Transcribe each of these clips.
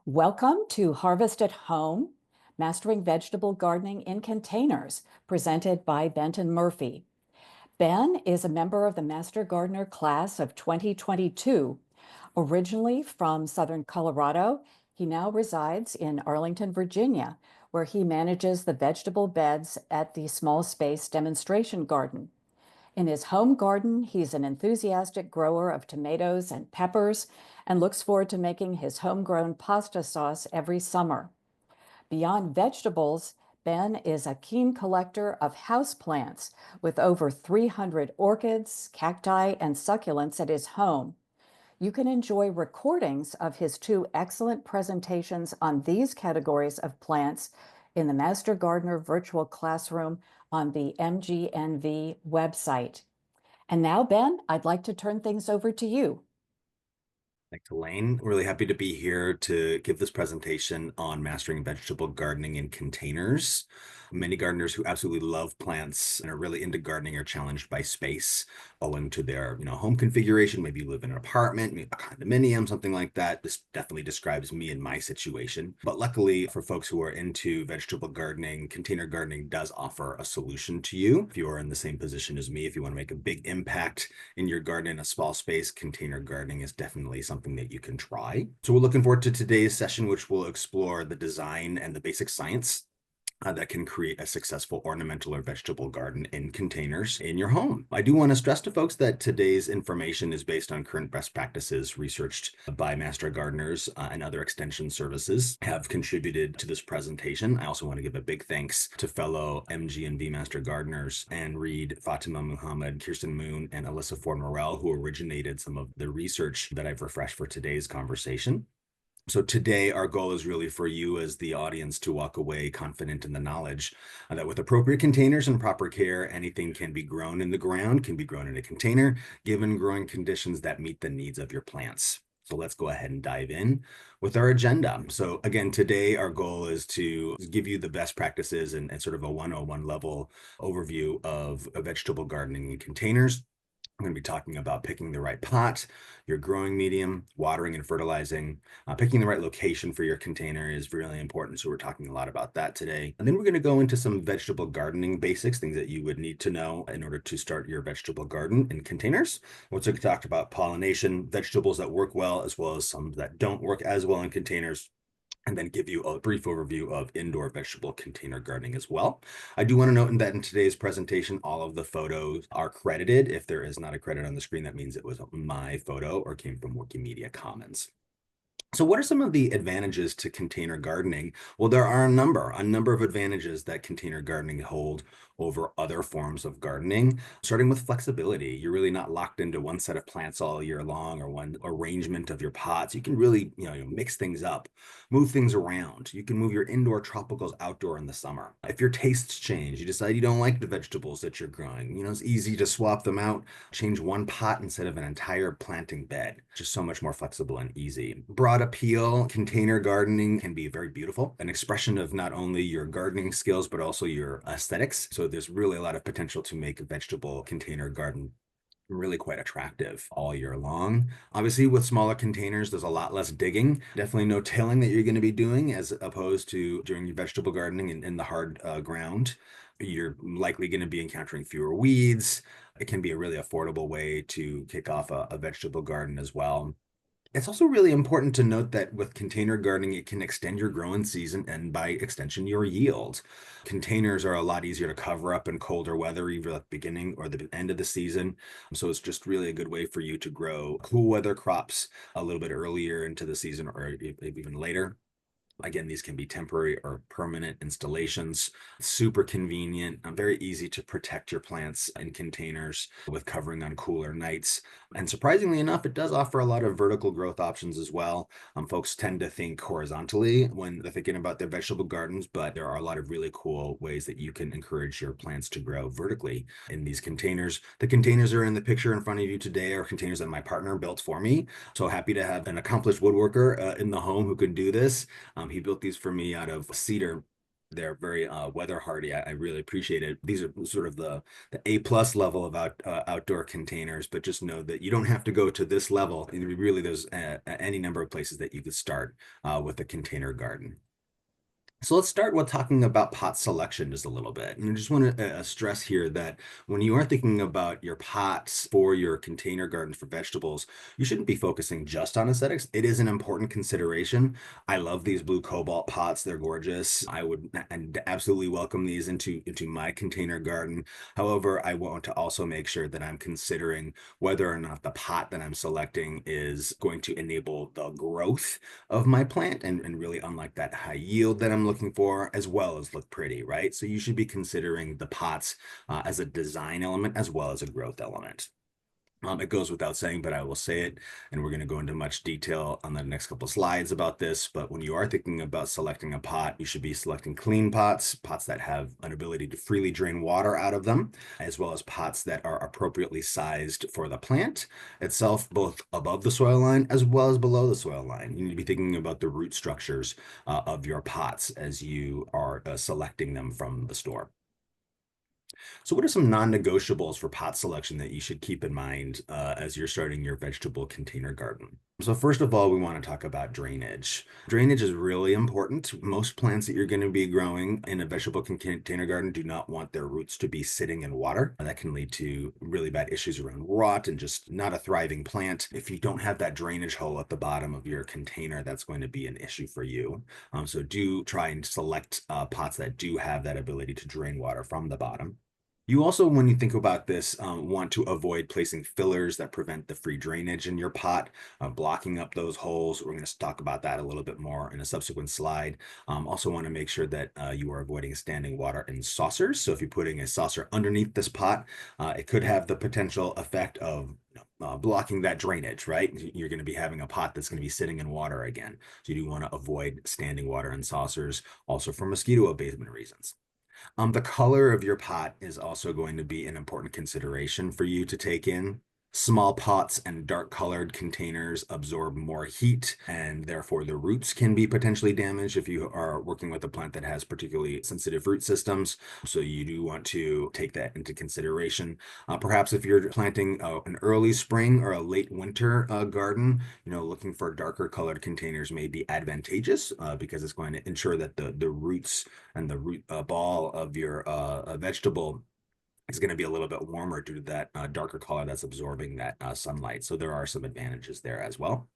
Welcome to Harvest at Home, Mastering Vegetable Gardening in Containers, presented by Benton Murphy. Ben is a member of the Master Gardener class of 2022. Originally from Southern Colorado, he now resides in Arlington, Virginia, where he manages the vegetable beds at the Small Space Demonstration Garden. In his home garden, he's an enthusiastic grower of tomatoes and peppers and looks forward to making his homegrown pasta sauce every summer. Beyond vegetables, Ben is a keen collector of houseplants with over 300 orchids, cacti, and succulents at his home. You can enjoy recordings of his two excellent presentations on these categories of plants in the Master Gardener virtual classroom on the MGNV website. And now, Ben, I'd like to turn things over to you. Thanks, Elaine. Really happy to be here to give this presentation on mastering vegetable gardening in containers. Many gardeners who absolutely love plants and are really into gardening are challenged by space owing to their, home configuration. Maybe you live in an apartment, maybe a condominium, something like that. This definitely describes me and my situation. But luckily for folks who are into vegetable gardening, container gardening does offer a solution to you. If you are in the same position as me, if you want to make a big impact in your garden in a small space, container gardening is definitely something that you can try. So we're looking forward to today's session, which will explore the design and the basic science that can create a successful ornamental or vegetable garden in containers in your home. I do want to stress to folks that today's information is based on current best practices researched by Master Gardeners and other extension services have contributed to this presentation. I also want to give a big thanks to fellow MG&V Master Gardeners Anne Reed, Fatima Muhammad, Kirsten Moon, and Alyssa Ford Morell, who originated some of the research that I've refreshed for today's conversation. So today, our goal is really for you as the audience to walk away confident in the knowledge that with appropriate containers and proper care, anything can be grown in the ground, can be grown in a container, given growing conditions that meet the needs of your plants. So let's go ahead and dive in with our agenda. So again, today our goal is to give you the best practices and sort of a 101 level overview of vegetable gardening in containers. I'm going to be talking about picking the right pot, your growing medium, watering and fertilizing. Picking the right location for your container is really important. So we're talking a lot about that today. And then we're going to go into some vegetable gardening basics, things that you would need to know in order to start your vegetable garden in containers. We'll talk about pollination, vegetables that work well, as well as some that don't work as well in containers, and then give you a brief overview of indoor vegetable container gardening as well. I do want to note that in today's presentation, all of the photos are credited. If there is not a credit on the screen, that means it was my photo or came from Wikimedia Commons. So what are some of the advantages to container gardening? Well, there are a number of advantages that container gardening hold over other forms of gardening, starting with flexibility. You're really not locked into one set of plants all year long or one arrangement of your pots. You can really, mix things up, move things around. You can move your indoor tropicals outdoor in the summer. If your tastes change, you decide you don't like the vegetables that you're growing, it's easy to swap them out, change one pot instead of an entire planting bed. Just so much more flexible and easy. Broad appeal, container gardening can be very beautiful, an expression of not only your gardening skills, but also your aesthetics. So there's really a lot of potential to make a vegetable container garden really quite attractive all year long. Obviously, with smaller containers, there's a lot less digging. Definitely no tilling that you're going to be doing as opposed to doing your vegetable gardening in the hard ground. You're likely going to be encountering fewer weeds. It can be a really affordable way to kick off a vegetable garden as well. It's also really important to note that with container gardening, it can extend your growing season and by extension, your yield. Containers are a lot easier to cover up in colder weather, either at the beginning or the end of the season. So it's just really a good way for you to grow cool weather crops a little bit earlier into the season or even later. Again, these can be temporary or permanent installations, super convenient, very easy to protect your plants in containers with covering on cooler nights. And surprisingly enough, it does offer a lot of vertical growth options as well. Folks tend to think horizontally when they're thinking about their vegetable gardens, but there are a lot of really cool ways that you can encourage your plants to grow vertically in these containers. The containers are in the picture in front of you today are containers that my partner built for me. So happy to have an accomplished woodworker in the home who can do this. He built these for me out of cedar They're very weather hardy. I really appreciate it. These are sort of the A+ level of outdoor containers, but just know that you don't have to go to this level. And really, there's any number of places that you could start with a container garden. So let's start with talking about pot selection just a little bit. And I just want to stress here that when you are thinking about your pots for your container garden for vegetables, you shouldn't be focusing just on aesthetics. It is an important consideration. I love these blue cobalt pots. They're gorgeous. I would and absolutely welcome these into my container garden. However, I want to also make sure that I'm considering whether or not the pot that I'm selecting is going to enable the growth of my plant and really unlike that high yield that I'm looking for, as well as look pretty, right? So you should be considering the pots as a design element as well as a growth element. It goes without saying, but I will say it, and we're going to go into much detail on the next couple of slides about this. But when you are thinking about selecting a pot, you should be selecting clean pots, pots that have an ability to freely drain water out of them, as well as pots that are appropriately sized for the plant itself, both above the soil line as well as below the soil line. You need to be thinking about the root structures of your pots as you are selecting them from the store. So what are some non-negotiables for pot selection that you should keep in mind as you're starting your vegetable container garden? So first of all, we want to talk about drainage. Drainage is really important. Most plants that you're going to be growing in a vegetable container garden do not want their roots to be sitting in water. That can lead to really bad issues around rot and just not a thriving plant. If you don't have that drainage hole at the bottom of your container, that's going to be an issue for you. So do try and select pots that do have that ability to drain water from the bottom. You also, when you think about this, want to avoid placing fillers that prevent the free drainage in your pot, blocking up those holes. We're going to talk about that a little bit more in a subsequent slide. Also want to make sure that you are avoiding standing water in saucers. So if you're putting a saucer underneath this pot, it could have the potential effect of blocking that drainage, right? You're going to be having a pot that's going to be sitting in water again. So you do want to avoid standing water in saucers, also for mosquito abatement reasons. The color of your pot is also going to be an important consideration for you to take in. Small pots and dark colored containers absorb more heat, and therefore the roots can be potentially damaged if you are working with a plant that has particularly sensitive root systems. So you do want to take that into consideration. Perhaps if you're planting an early spring or a late winter garden, looking for darker colored containers may be advantageous because it's going to ensure that the roots and the root ball of your vegetable is going to be a little bit warmer due to that darker color that's absorbing that sunlight. So there are some advantages there as well.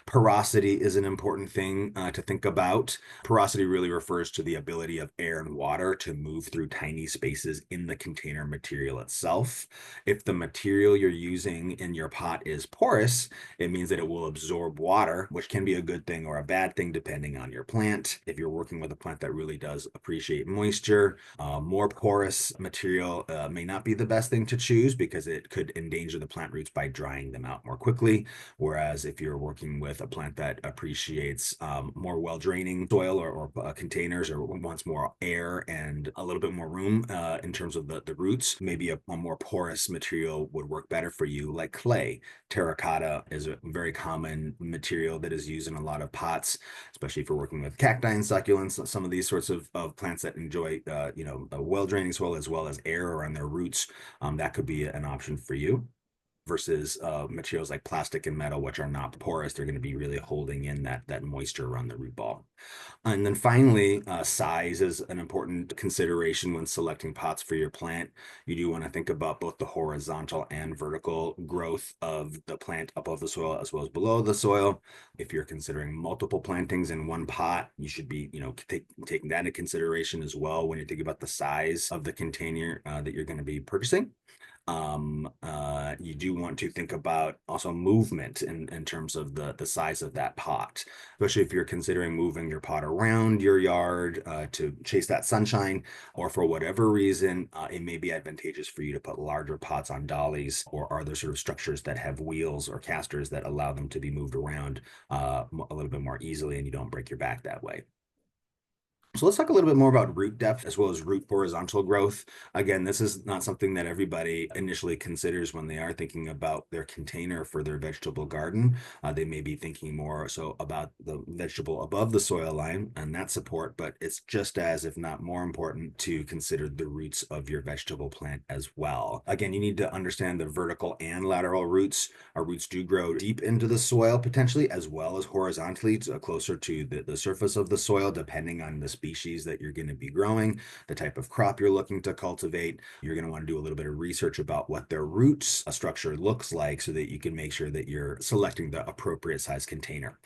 Porosity is an important thing to think about. Porosity really refers to the ability of air and water to move through tiny spaces in the container material itself. If the material you're using in your pot is porous, it means that it will absorb water, which can be a good thing or a bad thing depending on your plant. If you're working with a plant that really does appreciate moisture, more porous material may not be the best thing to choose because it could endanger the plant roots by drying them out more quickly. Whereas if you're working with a plant that appreciates more well-draining soil or containers or wants more air and a little bit more room in terms of the roots, maybe a more porous material would work better for you, like clay. Terracotta is a very common material that is used in a lot of pots, especially if you're working with cacti and succulents, some of these sorts of plants that enjoy, a well-draining soil as well as air around their roots. That could be an option for you versus materials like plastic and metal, which are not porous. They're going to be really holding in that moisture around the root ball. And then finally, size is an important consideration when selecting pots for your plant. You do want to think about both the horizontal and vertical growth of the plant above the soil as well as below the soil. If you're considering multiple plantings in one pot, you should be, taking that into consideration as well when you think about the size of the container that you're going to be purchasing. You do want to think about also movement in terms of the size of that pot, especially if you're considering moving your pot around your yard to chase that sunshine, or for whatever reason, it may be advantageous for you to put larger pots on dollies or other sort of structures that have wheels or casters that allow them to be moved around a little bit more easily and you don't break your back that way. So let's talk a little bit more about root depth as well as root horizontal growth. Again, this is not something that everybody initially considers when they are thinking about their container for their vegetable garden. They may be thinking more so about the vegetable above the soil line and that support, but it's just as, if not more important, to consider the roots of your vegetable plant as well. Again, you need to understand the vertical and lateral roots. Our roots do grow deep into the soil potentially, as well as horizontally, closer to the surface of the soil, depending on the species that you're going to be growing, the type of crop you're looking to cultivate. You're going to want to do a little bit of research about what their roots structure looks like so that you can make sure that you're selecting the appropriate size container.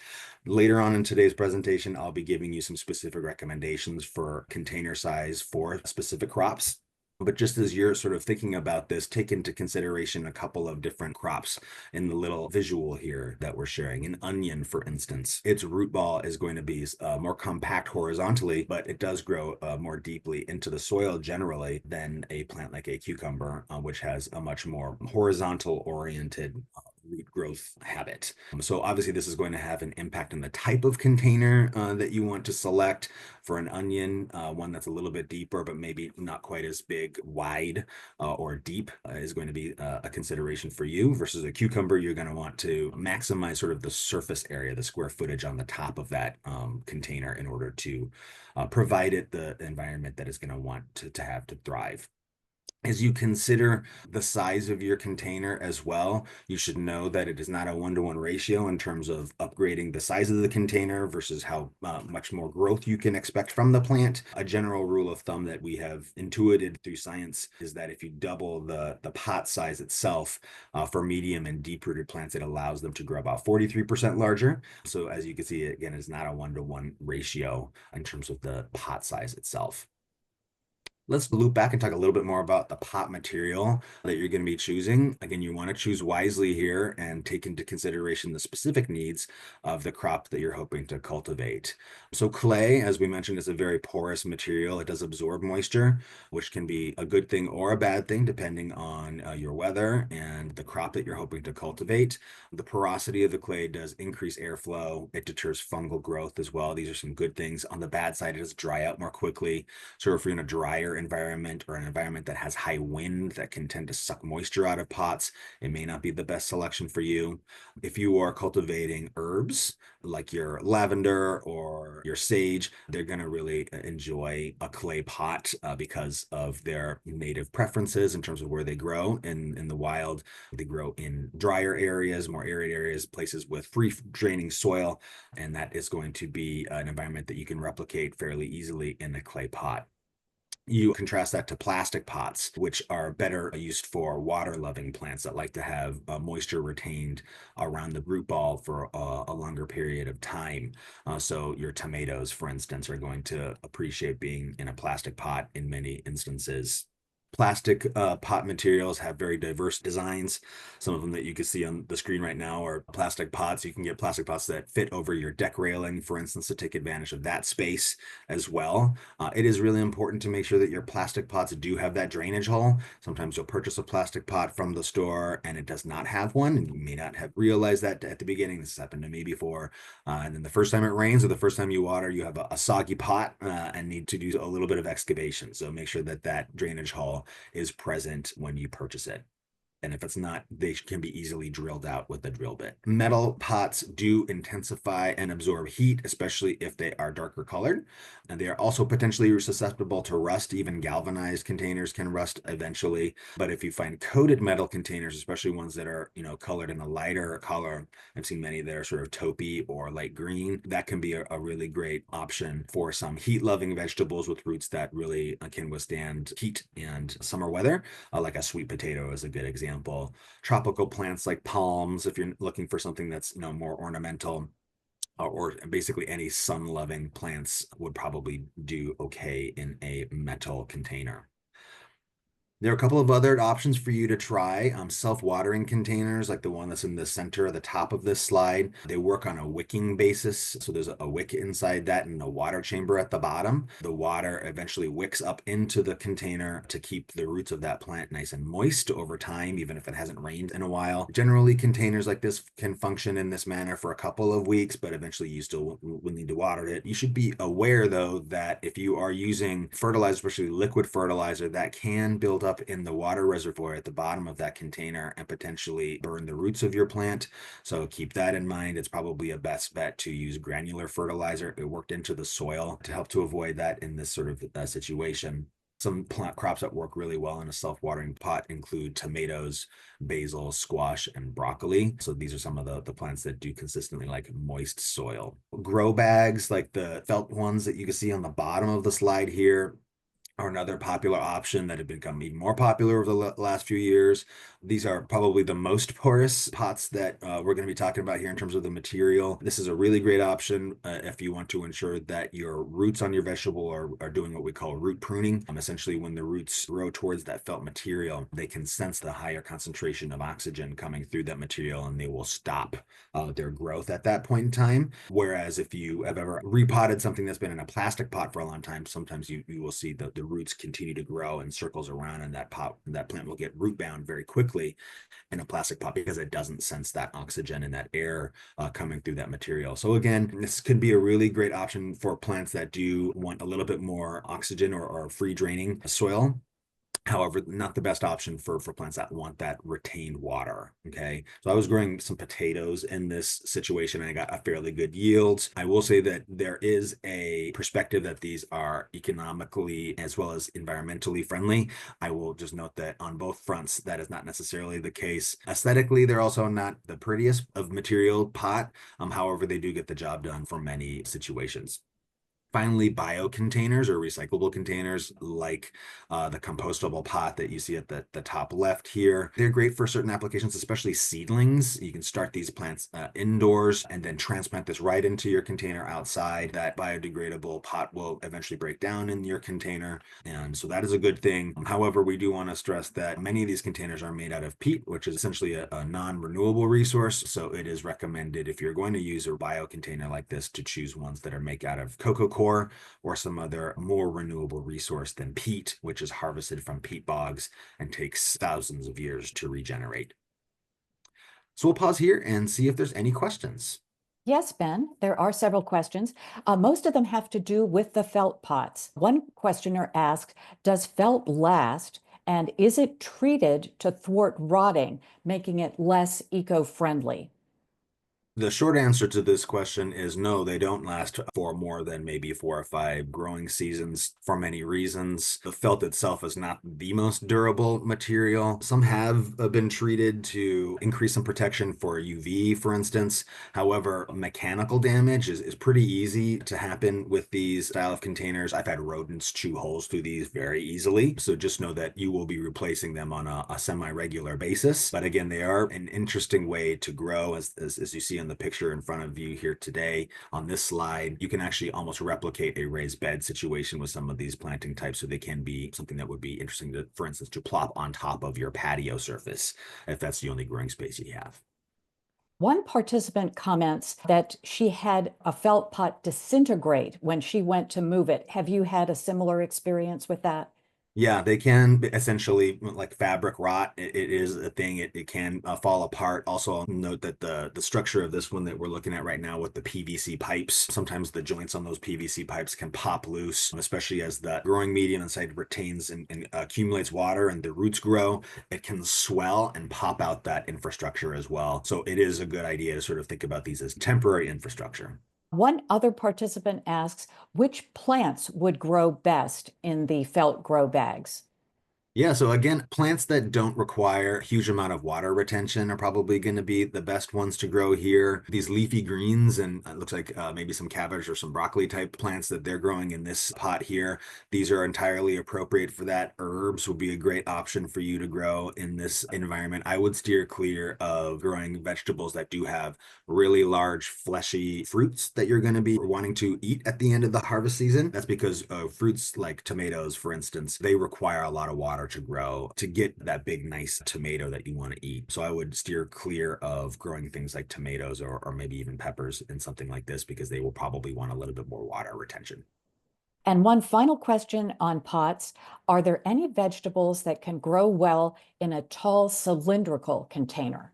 Later on in today's presentation, I'll be giving you some specific recommendations for container size for specific crops. But just as you're sort of thinking about this, take into consideration a couple of different crops in the little visual here that we're sharing. An onion, for instance, its root ball is going to be more compact horizontally, but it does grow more deeply into the soil generally than a plant like a cucumber, which has a much more horizontal oriented root growth habit. So obviously this is going to have an impact on the type of container that you want to select. For an onion, one that's a little bit deeper, but maybe not quite as big, wide, or deep is going to be a consideration for you. Versus a cucumber, you're going to want to maximize sort of the surface area, the square footage on the top of that container in order to provide it the environment that it's going to want to have to thrive. As you consider the size of your container as well, you should know that it is not a one-to-one ratio in terms of upgrading the size of the container versus how much more growth you can expect from the plant. A general rule of thumb that we have intuited through science is that if you double the pot size itself for medium and deep-rooted plants, it allows them to grow about 43% larger. So as you can see, again, it's not a one-to-one ratio in terms of the pot size itself. Let's loop back and talk a little bit more about the pot material that you're going to be choosing. Again, you want to choose wisely here and take into consideration the specific needs of the crop that you're hoping to cultivate. So clay, as we mentioned, is a very porous material. It does absorb moisture, which can be a good thing or a bad thing depending on your weather and the crop that you're hoping to cultivate. The porosity of the clay does increase airflow. It deters fungal growth as well. These are some good things. On the bad side, it does dry out more quickly. So if you're in a drier environment or an environment that has high wind that can tend to suck moisture out of pots, it may not be the best selection for you. If you are cultivating herbs like your lavender or your sage, they're going to really enjoy a clay pot because of their native preferences in terms of where they grow. In the wild, they grow in drier areas, more arid areas, places with free draining soil, and that is going to be an environment that you can replicate fairly easily in a clay pot. You contrast that to plastic pots, which are better used for water-loving plants that like to have moisture retained around the root ball for a longer period of time. So your tomatoes, for instance, are going to appreciate being in a plastic pot in many instances. Plastic pot materials have very diverse designs. Some of them that you can see on the screen right now are plastic pots. You can get plastic pots that fit over your deck railing, for instance, to take advantage of that space as well. It is really important to make sure that your plastic pots do have that drainage hole. Sometimes you'll purchase a plastic pot from the store and it does not have one, and you may not have realized that at the beginning. This has happened to me before. And then the first time it rains or the first time you water, you have a soggy pot and need to do a little bit of excavation. So make sure that that drainage hole is present when you purchase it. And if it's not, they can be easily drilled out with a drill bit. Metal pots do intensify and absorb heat, especially if they are darker colored. And they are also potentially susceptible to rust. Even galvanized containers can rust eventually. But if you find coated metal containers, especially ones that are, colored in a lighter color, I've seen many that are sort of taupey or light green, that can be a really great option for some heat-loving vegetables with roots that really can withstand heat and summer weather, like a sweet potato is a good example. Tropical plants like palms, if you're looking for something that's more ornamental, or basically any sun-loving plants would probably do okay in a metal container. There are a couple of other options for you to try. Self-watering containers, like the one that's in the center of the top of this slide. They work on a wicking basis. So there's a wick inside that and a water chamber at the bottom. The water eventually wicks up into the container to keep the roots of that plant nice and moist over time, even if it hasn't rained in a while. Generally, containers like this can function in this manner for a couple of weeks, but eventually you still will need to water it. You should be aware, though, that if you are using fertilizer, especially liquid fertilizer, that can build up in the water reservoir at the bottom of that container and potentially burn the roots of your plant. So keep that in mind. It's probably a best bet to use granular fertilizer. It worked into the soil to help to avoid that in this sort of situation. Some plant crops that work really well in a self-watering pot include tomatoes, basil, squash, and broccoli. So these are some of the plants that do consistently like moist soil. Grow bags, like the felt ones that you can see on the bottom of the slide here, are another popular option that have become even more popular over the last few years. These are probably the most porous pots that we're going to be talking about here in terms of the material. This is a really great option if you want to ensure that your roots on your vegetable are doing what we call root pruning. Essentially, when the roots grow towards that felt material, they can sense the higher concentration of oxygen coming through that material and they will stop their growth at that point in time. Whereas if you have ever repotted something that's been in a plastic pot for a long time, sometimes you will see the roots continue to grow in circles around, and that plant will get root bound very quickly in a plastic pot because it doesn't sense that oxygen and that air coming through that material. So again, this could be a really great option for plants that do want a little bit more oxygen or free draining soil. However, not the best option for plants that want that retained water. Okay. So I was growing some potatoes in this situation and I got a fairly good yield. I will say that there is a perspective that these are economically as well as environmentally friendly. I will just note that on both fronts, that is not necessarily the case. Aesthetically, they're also not the prettiest of material pot. However, they do get the job done for many situations. Finally, bio containers or recyclable containers like the compostable pot that you see at the top left here. They're great for certain applications, especially seedlings. You can start these plants indoors and then transplant this right into your container outside. That biodegradable pot will eventually break down in your container. And so that is a good thing. However, we do want to stress that many of these containers are made out of peat, which is essentially a non-renewable resource. So it is recommended if you're going to use a bio container like this to choose ones that are made out of cocoa coir or some other more renewable resource than peat, which is harvested from peat bogs and takes thousands of years to regenerate. So we'll pause here and see if there's any questions. Yes, Ben, there are several questions. Most of them have to do with the felt pots. One questioner asked, does felt last, and is it treated to thwart rotting, making it less eco-friendly? The short answer to this question is no, they don't last for more than maybe 4 or 5 growing seasons for many reasons. The felt itself is not the most durable material. Some have been treated to increase some protection for UV, for instance. However, mechanical damage is pretty easy to happen with these style of containers. I've had rodents chew holes through these very easily. So just know that you will be replacing them on a semi-regular basis. But again, they are an interesting way to grow as you see in the picture in front of you here today on this slide. You can actually almost replicate a raised bed situation with some of these planting types, so they can be something that would be interesting to, for instance, to plop on top of your patio surface if that's the only growing space you have. One participant comments that she had a felt pot disintegrate when she went to move it. Have you had a similar experience with that? Yeah, they can essentially like fabric rot. It is a thing. It can fall apart. Also, I'll note that the structure of this one that we're looking at right now with the PVC pipes, sometimes the joints on those PVC pipes can pop loose, especially as the growing medium inside retains and accumulates water and the roots grow. It can swell and pop out that infrastructure as well. So it is a good idea to sort of think about these as temporary infrastructure. One other participant asks, which plants would grow best in the felt grow bags? Yeah, so again, plants that don't require a huge amount of water retention are probably going to be the best ones to grow here. These leafy greens and it looks like maybe some cabbage or some broccoli type plants that they're growing in this pot here. These are entirely appropriate for that. Herbs would be a great option for you to grow in this environment. I would steer clear of growing vegetables that do have really large fleshy fruits that you're going to be wanting to eat at the end of the harvest season. That's because fruits like tomatoes, for instance, they require a lot of water water to grow to get that big, nice tomato that you want to eat. So I would steer clear of growing things like tomatoes or maybe even peppers in something like this because they will probably want a little bit more water retention. And one final question on pots. Are there any vegetables that can grow well in a tall cylindrical container?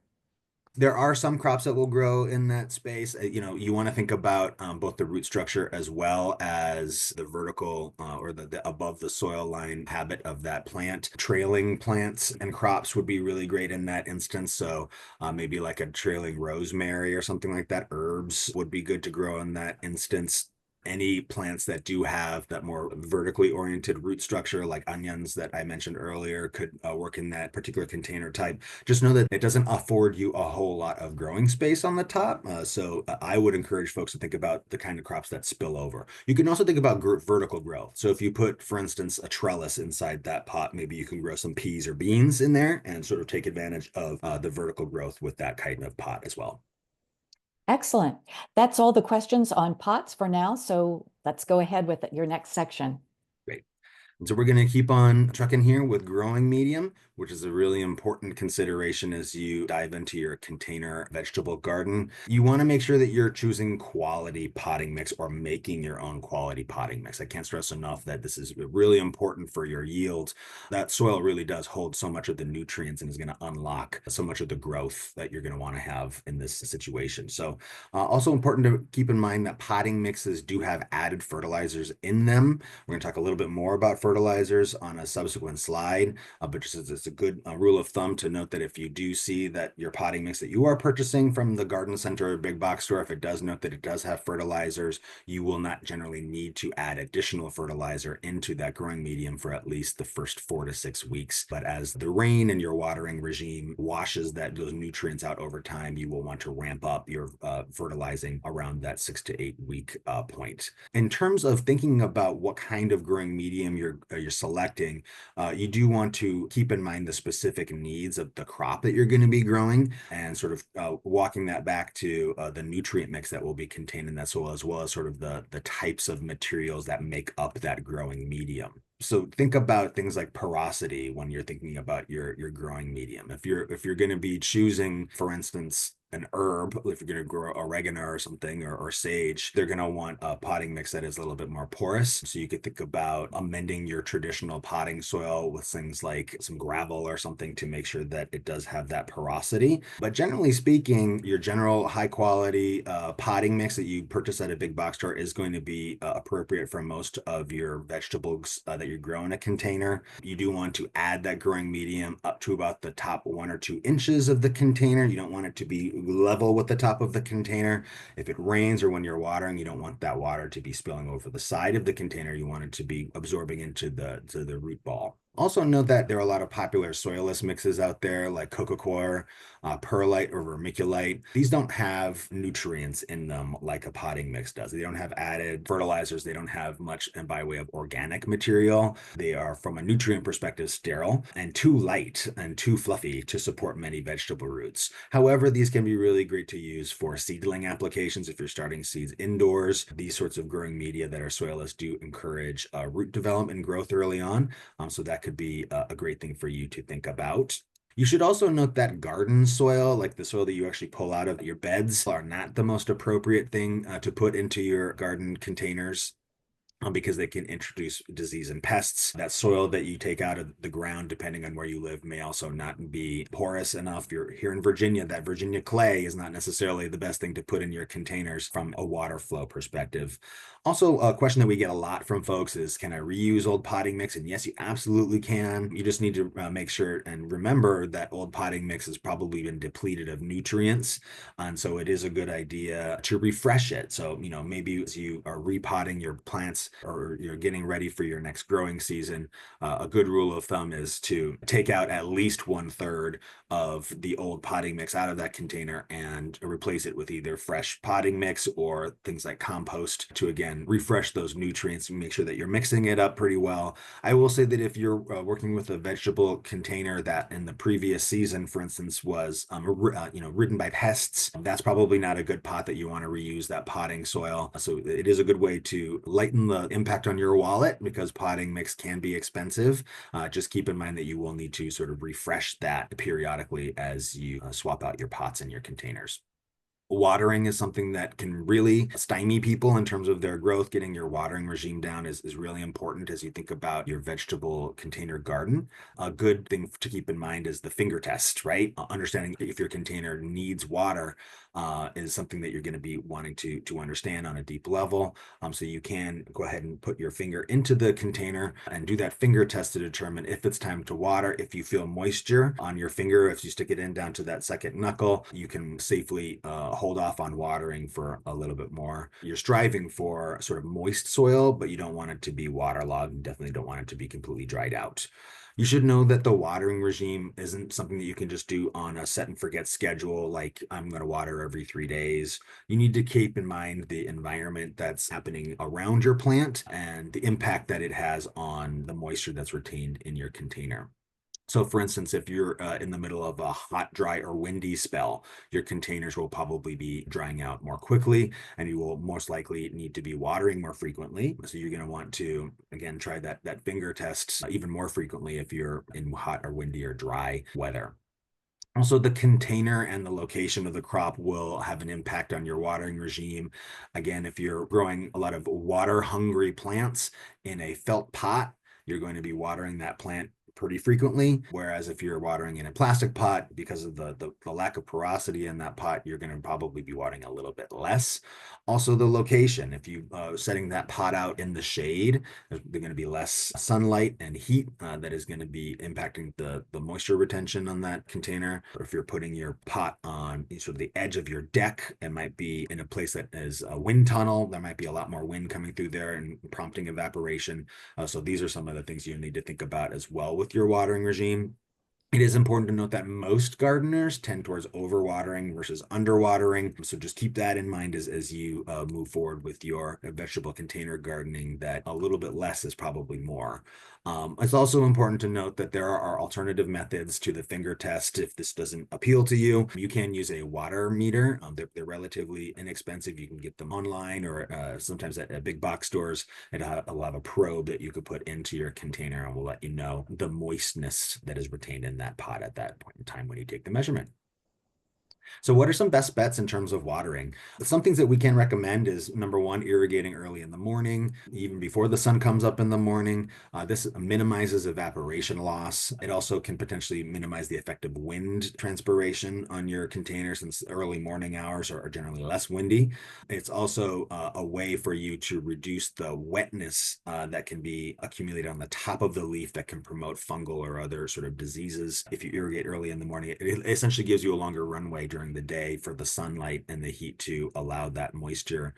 There are some crops that will grow in that space. You want to think about both the root structure as well as the vertical or the above the soil line habit of that plant. Trailing plants and crops would be really great in that instance. So maybe like a trailing rosemary or something like that. Herbs would be good to grow in that instance. Any plants that do have that more vertically oriented root structure, like onions that I mentioned earlier, could work in that particular container type. Just know that it doesn't afford you a whole lot of growing space on the top. So I would encourage folks to think about the kind of crops that spill over. You can also think about vertical growth. So if you put, for instance, a trellis inside that pot, maybe you can grow some peas or beans in there and sort of take advantage of the vertical growth with that kind of pot as well. Excellent. That's all the questions on pots for now. So let's go ahead with your next section. Great. And so we're going to keep on trucking here with growing medium, which is a really important consideration as you dive into your container vegetable garden. You want to make sure that you're choosing quality potting mix or making your own quality potting mix. I can't stress enough that this is really important for your yield. That soil really does hold so much of the nutrients and is going to unlock so much of the growth that you're going to want to have in this situation. So also important to keep in mind that potting mixes do have added fertilizers in them. We're going to talk a little bit more about fertilizers on a subsequent slide, but just as it's a good rule of thumb to note that if you do see that your potting mix that you are purchasing from the garden center or big box store, if it does note that it does have fertilizers, you will not generally need to add additional fertilizer into that growing medium for at least the first 4 to 6 weeks. But as the rain and your watering regime washes those nutrients out over time, you will want to ramp up your fertilizing around that 6 to 8 week point. In terms of thinking about what kind of growing medium you're selecting, you do want to keep in mind the specific needs of the crop that you're going to be growing and sort of walking that back to the nutrient mix that will be contained in that soil, as well as sort of the types of materials that make up that growing medium. So think about things like porosity when you're thinking about your growing medium. If you're going to be choosing, for instance, an herb, if you're going to grow oregano or something or sage, they're going to want a potting mix that is a little bit more porous. So you could think about amending your traditional potting soil with things like some gravel or something to make sure that it does have that porosity. But generally speaking, your general high quality potting mix that you purchase at a big box store is going to be appropriate for most of your vegetables that you grow in a container. You do want to add that growing medium up to about the top 1 or 2 inches of the container. You don't want it to be level with the top of the container. If it rains or when you're watering, you don't want that water to be spilling over the side of the container. You want it to be absorbing into the root ball. Also note that there are a lot of popular soilless mixes out there like coco coir, perlite, or vermiculite. These don't have nutrients in them like a potting mix does. They don't have added fertilizers. They don't have much by way of organic material. They are, from a nutrient perspective, sterile and too light and too fluffy to support many vegetable roots. However, these can be really great to use for seedling applications if you're starting seeds indoors. These sorts of growing media that are soilless do encourage root development and growth early on. So that could be a great thing for you to think about. You should also note that garden soil, like the soil that you actually pull out of your beds, are not the most appropriate thing to put into your garden containers. Because they can introduce disease and pests. That soil that you take out of the ground, depending on where you live, may also not be porous enough. You're here in Virginia, that Virginia clay is not necessarily the best thing to put in your containers from a water flow perspective. Also, a question that we get a lot from folks is, can I reuse old potting mix? And yes, you absolutely can. You just need to make sure and remember that old potting mix has probably been depleted of nutrients. And so it is a good idea to refresh it. So, maybe as you are repotting your plants or you're getting ready for your next growing season, a good rule of thumb is to take out at least 1/3 of the old potting mix out of that container and replace it with either fresh potting mix or things like compost to, again, refresh those nutrients and make sure that you're mixing it up pretty well. I will say that if you're working with a vegetable container that in the previous season, for instance, was ridden by pests, that's probably not a good pot that you want to reuse that potting soil. So it is a good way to lighten an impact on your wallet because potting mix can be expensive. Just keep in mind that you will need to sort of refresh that periodically as you swap out your pots and your containers. Watering is something that can really stymie people in terms of their growth. Getting your watering regime down is really important as you think about your vegetable container garden. A good thing to keep in mind is the finger test, right? Understanding if your container needs water is something that you're going to be wanting to understand on a deep level. So you can go ahead and put your finger into the container and do that finger test to determine if it's time to water. If you feel moisture on your finger, if you stick it in down to that second knuckle, you can safely hold off on watering for a little bit more. You're striving for sort of moist soil, but you don't want it to be waterlogged and definitely don't want it to be completely dried out. You should know that the watering regime isn't something that you can just do on a set and forget schedule, like I'm going to water every 3 days. You need to keep in mind the environment that's happening around your plant and the impact that it has on the moisture that's retained in your container. So for instance, if you're in the middle of a hot, dry, or windy spell, your containers will probably be drying out more quickly, and you will most likely need to be watering more frequently. So you're going to want to, again, try that finger test even more frequently if you're in hot or windy or dry weather. Also, the container and the location of the crop will have an impact on your watering regime. Again, if you're growing a lot of water-hungry plants in a felt pot, you're going to be watering that plant pretty frequently. Whereas if you're watering in a plastic pot, because of the lack of porosity in that pot, you're going to probably be watering a little bit less. Also, the location. If you setting that pot out in the shade, there's going to be less sunlight and heat that is going to be impacting the moisture retention on that container. Or if you're putting your pot on sort of the edge of your deck, it might be in a place that is a wind tunnel. There might be a lot more wind coming through there and prompting evaporation. So these are some of the things you need to think about as well with your watering regime. It is important to note that most gardeners tend towards overwatering versus underwatering. So just keep that in mind as you move forward with your vegetable container gardening, that a little bit less is probably more. It's also important to note that there are alternative methods to the finger test. If this doesn't appeal to you, you can use a water meter. They're relatively inexpensive. You can get them online or sometimes at big box stores. It'll have a probe that you could put into your container and will let you know the moistness that is retained in that pot at that point in time when you take the measurement. So what are some best bets in terms of watering? Some things that we can recommend is number one, irrigating early in the morning, even before the sun comes up in the morning. This minimizes evaporation loss. It also can potentially minimize the effect of wind transpiration on your container since early morning hours are generally less windy. It's also a way for you to reduce the wetness that can be accumulated on the top of the leaf that can promote fungal or other sort of diseases. If you irrigate early in the morning, it essentially gives you a longer runway during the day for the sunlight and the heat to allow that moisture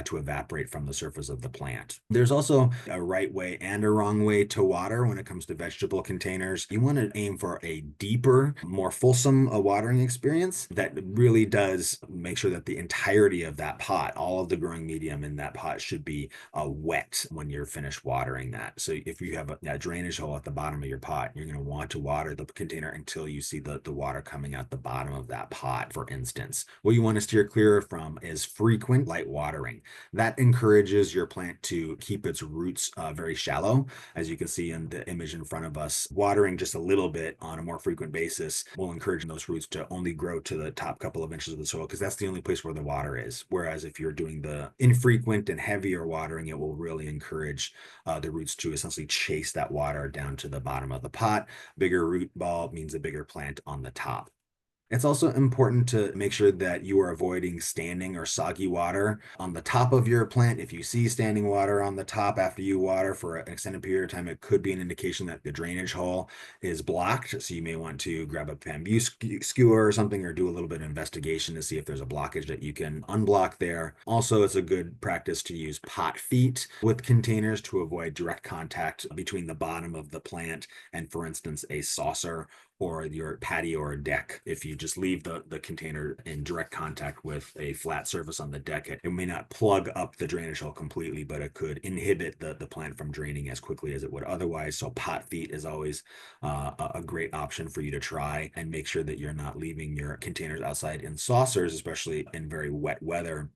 to evaporate from the surface of the plant. There's also a right way and a wrong way to water when it comes to vegetable containers. You want to aim for a deeper, more fulsome watering experience that really does make sure that the entirety of that pot, all of the growing medium in that pot should be wet when you're finished watering that. So if you have a drainage hole at the bottom of your pot, you're going to want to water the container until you see the water coming out the bottom of that pot, for instance. What you want to steer clear from is frequent light watering. That encourages your plant to keep its roots very shallow. As you can see in the image in front of us, watering just a little bit on a more frequent basis will encourage those roots to only grow to the top couple of inches of the soil because that's the only place where the water is. Whereas if you're doing the infrequent and heavier watering, it will really encourage the roots to essentially chase that water down to the bottom of the pot. Bigger root ball means a bigger plant on the top. It's also important to make sure that you are avoiding standing or soggy water on the top of your plant. If you see standing water on the top after you water for an extended period of time, it could be an indication that the drainage hole is blocked. So you may want to grab a bamboo skewer or something or do a little bit of investigation to see if there's a blockage that you can unblock there. Also, it's a good practice to use pot feet with containers to avoid direct contact between the bottom of the plant and, for instance, a saucer or your patio or deck. If you just leave the container in direct contact with a flat surface on the deck, it may not plug up the drainage hole completely, but it could inhibit the plant from draining as quickly as it would otherwise. So pot feet is always a great option for you to try, and make sure that you're not leaving your containers outside in saucers, especially in very wet weather.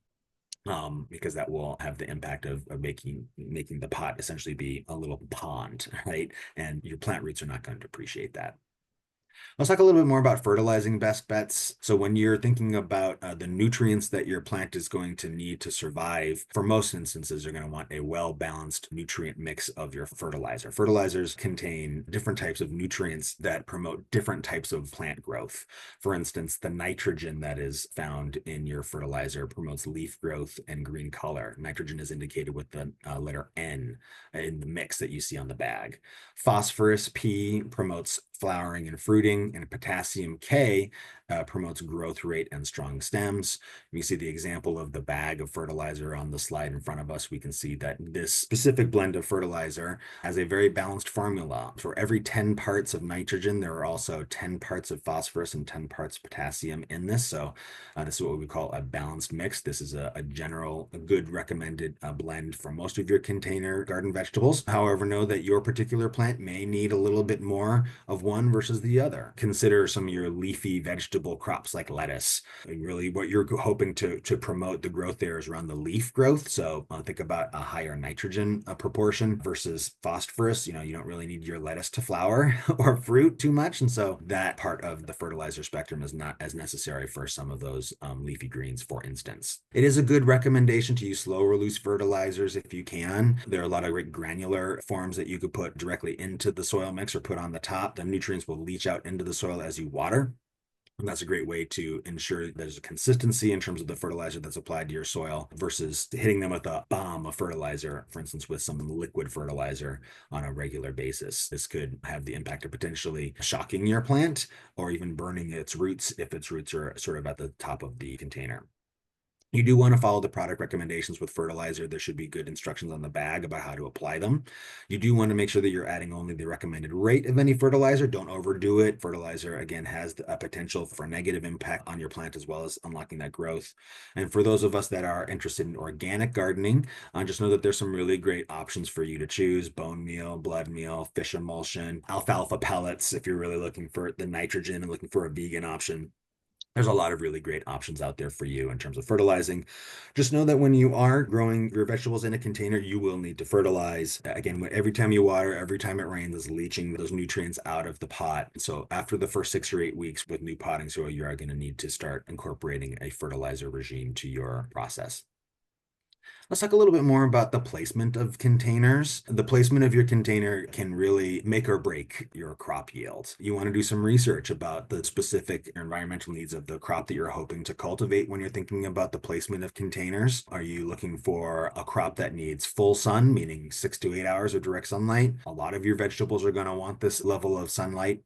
because that will have the impact of making the pot essentially be a little pond, right? And your plant roots are not going to appreciate that. Let's talk a little bit more about fertilizing best bets. So when you're thinking about the nutrients that your plant is going to need to survive, for most instances, you're going to want a well-balanced nutrient mix of your fertilizer. Fertilizers contain different types of nutrients that promote different types of plant growth. For instance, the nitrogen that is found in your fertilizer promotes leaf growth and green color. Nitrogen is indicated with the letter N in the mix that you see on the bag. Phosphorus P promotes flowering and fruiting, and potassium K promotes growth rate and strong stems. We see the example of the bag of fertilizer on the slide in front of us. We can see that this specific blend of fertilizer has a very balanced formula. For every 10 parts of nitrogen, there are also 10 parts of phosphorus and 10 parts of potassium in this. So this is what we call a balanced mix. This is a good recommended blend for most of your container garden vegetables. However, know that your particular plant may need a little bit more of one versus the other. Consider some of your leafy vegetable crops like lettuce. And really what you're hoping to promote the growth there is around the leaf growth. So think about a higher nitrogen proportion versus phosphorus. You don't really need your lettuce to flower or fruit too much. And so that part of the fertilizer spectrum is not as necessary for some of those leafy greens, for instance. It is a good recommendation to use slow release fertilizers if you can. There are a lot of great granular forms that you could put directly into the soil mix or put on the top. The nutrients will leach out into the soil as you water. And that's a great way to ensure there's a consistency in terms of the fertilizer that's applied to your soil versus hitting them with a bomb of fertilizer, for instance, with some liquid fertilizer on a regular basis. This could have the impact of potentially shocking your plant or even burning its roots if its roots are sort of at the top of the container. You do want to follow the product recommendations with fertilizer. There should be good instructions on the bag about how to apply them. You do want to make sure that you're adding only the recommended rate of any fertilizer. Don't overdo it. Fertilizer, again, has a potential for negative impact on your plant as well as unlocking that growth. And for those of us that are interested in organic gardening, just know that there's some really great options for you to choose: bone meal, blood meal, fish emulsion, alfalfa pellets if you're really looking for the nitrogen and looking for a vegan option. There's a lot of really great options out there for you in terms of fertilizing. Just know that when you are growing your vegetables in a container, you will need to fertilize. Again, every time you water, every time it rains, is leaching those nutrients out of the pot. So after the first 6 or 8 weeks with new potting soil, you are going to need to start incorporating a fertilizer regime to your process. Let's talk a little bit more about the placement of containers. The placement of your container can really make or break your crop yield. You want to do some research about the specific environmental needs of the crop that you're hoping to cultivate when you're thinking about the placement of containers. Are you looking for a crop that needs full sun, meaning 6 to 8 hours of direct sunlight? A lot of your vegetables are going to want this level of sunlight.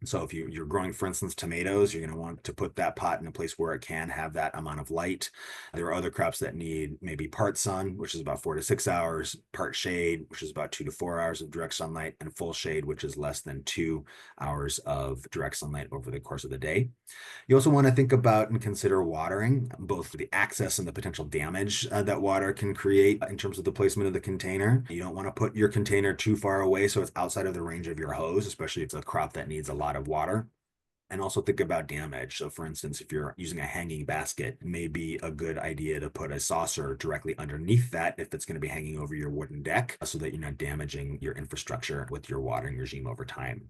So if you're growing, for instance, tomatoes, you're going to want to put that pot in a place where it can have that amount of light. There are other crops that need maybe part sun, which is about 4 to 6 hours, part shade, which is about 2 to 4 hours of direct sunlight, and full shade, which is less than 2 hours of direct sunlight over the course of the day. You also want to think about and consider watering, both the access and the potential damage that water can create in terms of the placement of the container. You don't want to put your container too far away so it's outside of the range of your hose, especially if it's a crop that needs a lot of water. And also think about damage. So for instance, if you're using a hanging basket, it may be a good idea to put a saucer directly underneath that if it's going to be hanging over your wooden deck so that you're not damaging your infrastructure with your watering regime over time.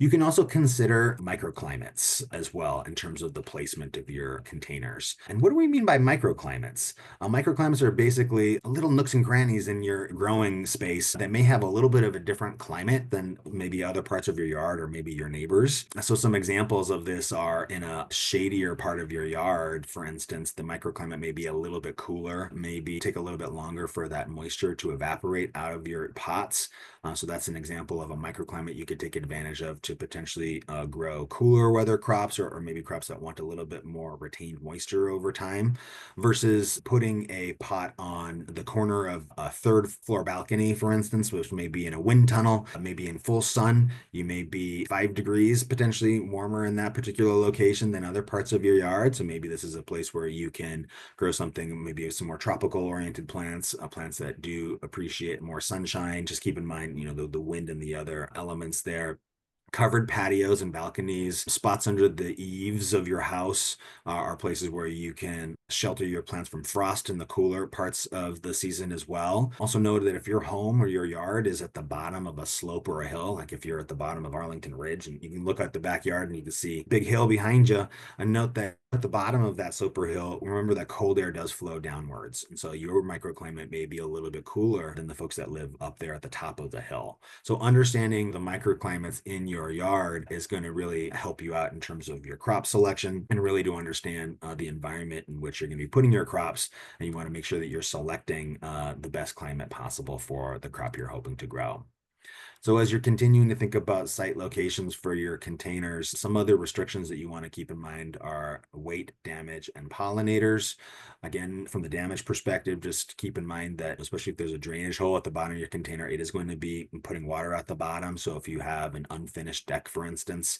You can also consider microclimates as well in terms of the placement of your containers. And what do we mean by microclimates? Microclimates are basically little nooks and crannies in your growing space that may have a little bit of a different climate than maybe other parts of your yard or maybe your neighbors. So some examples of this are in a shadier part of your yard. For instance, the microclimate may be a little bit cooler, maybe take a little bit longer for that moisture to evaporate out of your pots. So that's an example of a microclimate you could take advantage of to potentially grow cooler weather crops or maybe crops that want a little bit more retained moisture over time versus putting a pot on the corner of a third floor balcony, for instance, which may be in a wind tunnel, maybe in full sun. You may be 5 degrees potentially warmer in that particular location than other parts of your yard. So maybe this is a place where you can grow something, maybe some more tropical oriented plants, plants that do appreciate more sunshine. Just keep in mind, the wind and the other elements there. Covered patios and balconies, spots under the eaves of your house are places where you can shelter your plants from frost in the cooler parts of the season as well. Also note that if your home or your yard is at the bottom of a slope or a hill, like if you're at the bottom of Arlington Ridge and you can look out the backyard and you can see big hill behind you, and note that at the bottom of that slope or hill, remember that cold air does flow downwards. And so your microclimate may be a little bit cooler than the folks that live up there at the top of the hill. So understanding the microclimates in your yard is going to really help you out in terms of your crop selection and really to understand the environment in which you're going to be putting your crops. And you want to make sure that you're selecting the best climate possible for the crop you're hoping to grow. So as you're continuing to think about site locations for your containers, some other restrictions that you want to keep in mind are weight, damage, and pollinators. Again, from the damage perspective, just keep in mind that especially if there's a drainage hole at the bottom of your container, it is going to be putting water at the bottom. So if you have an unfinished deck, for instance,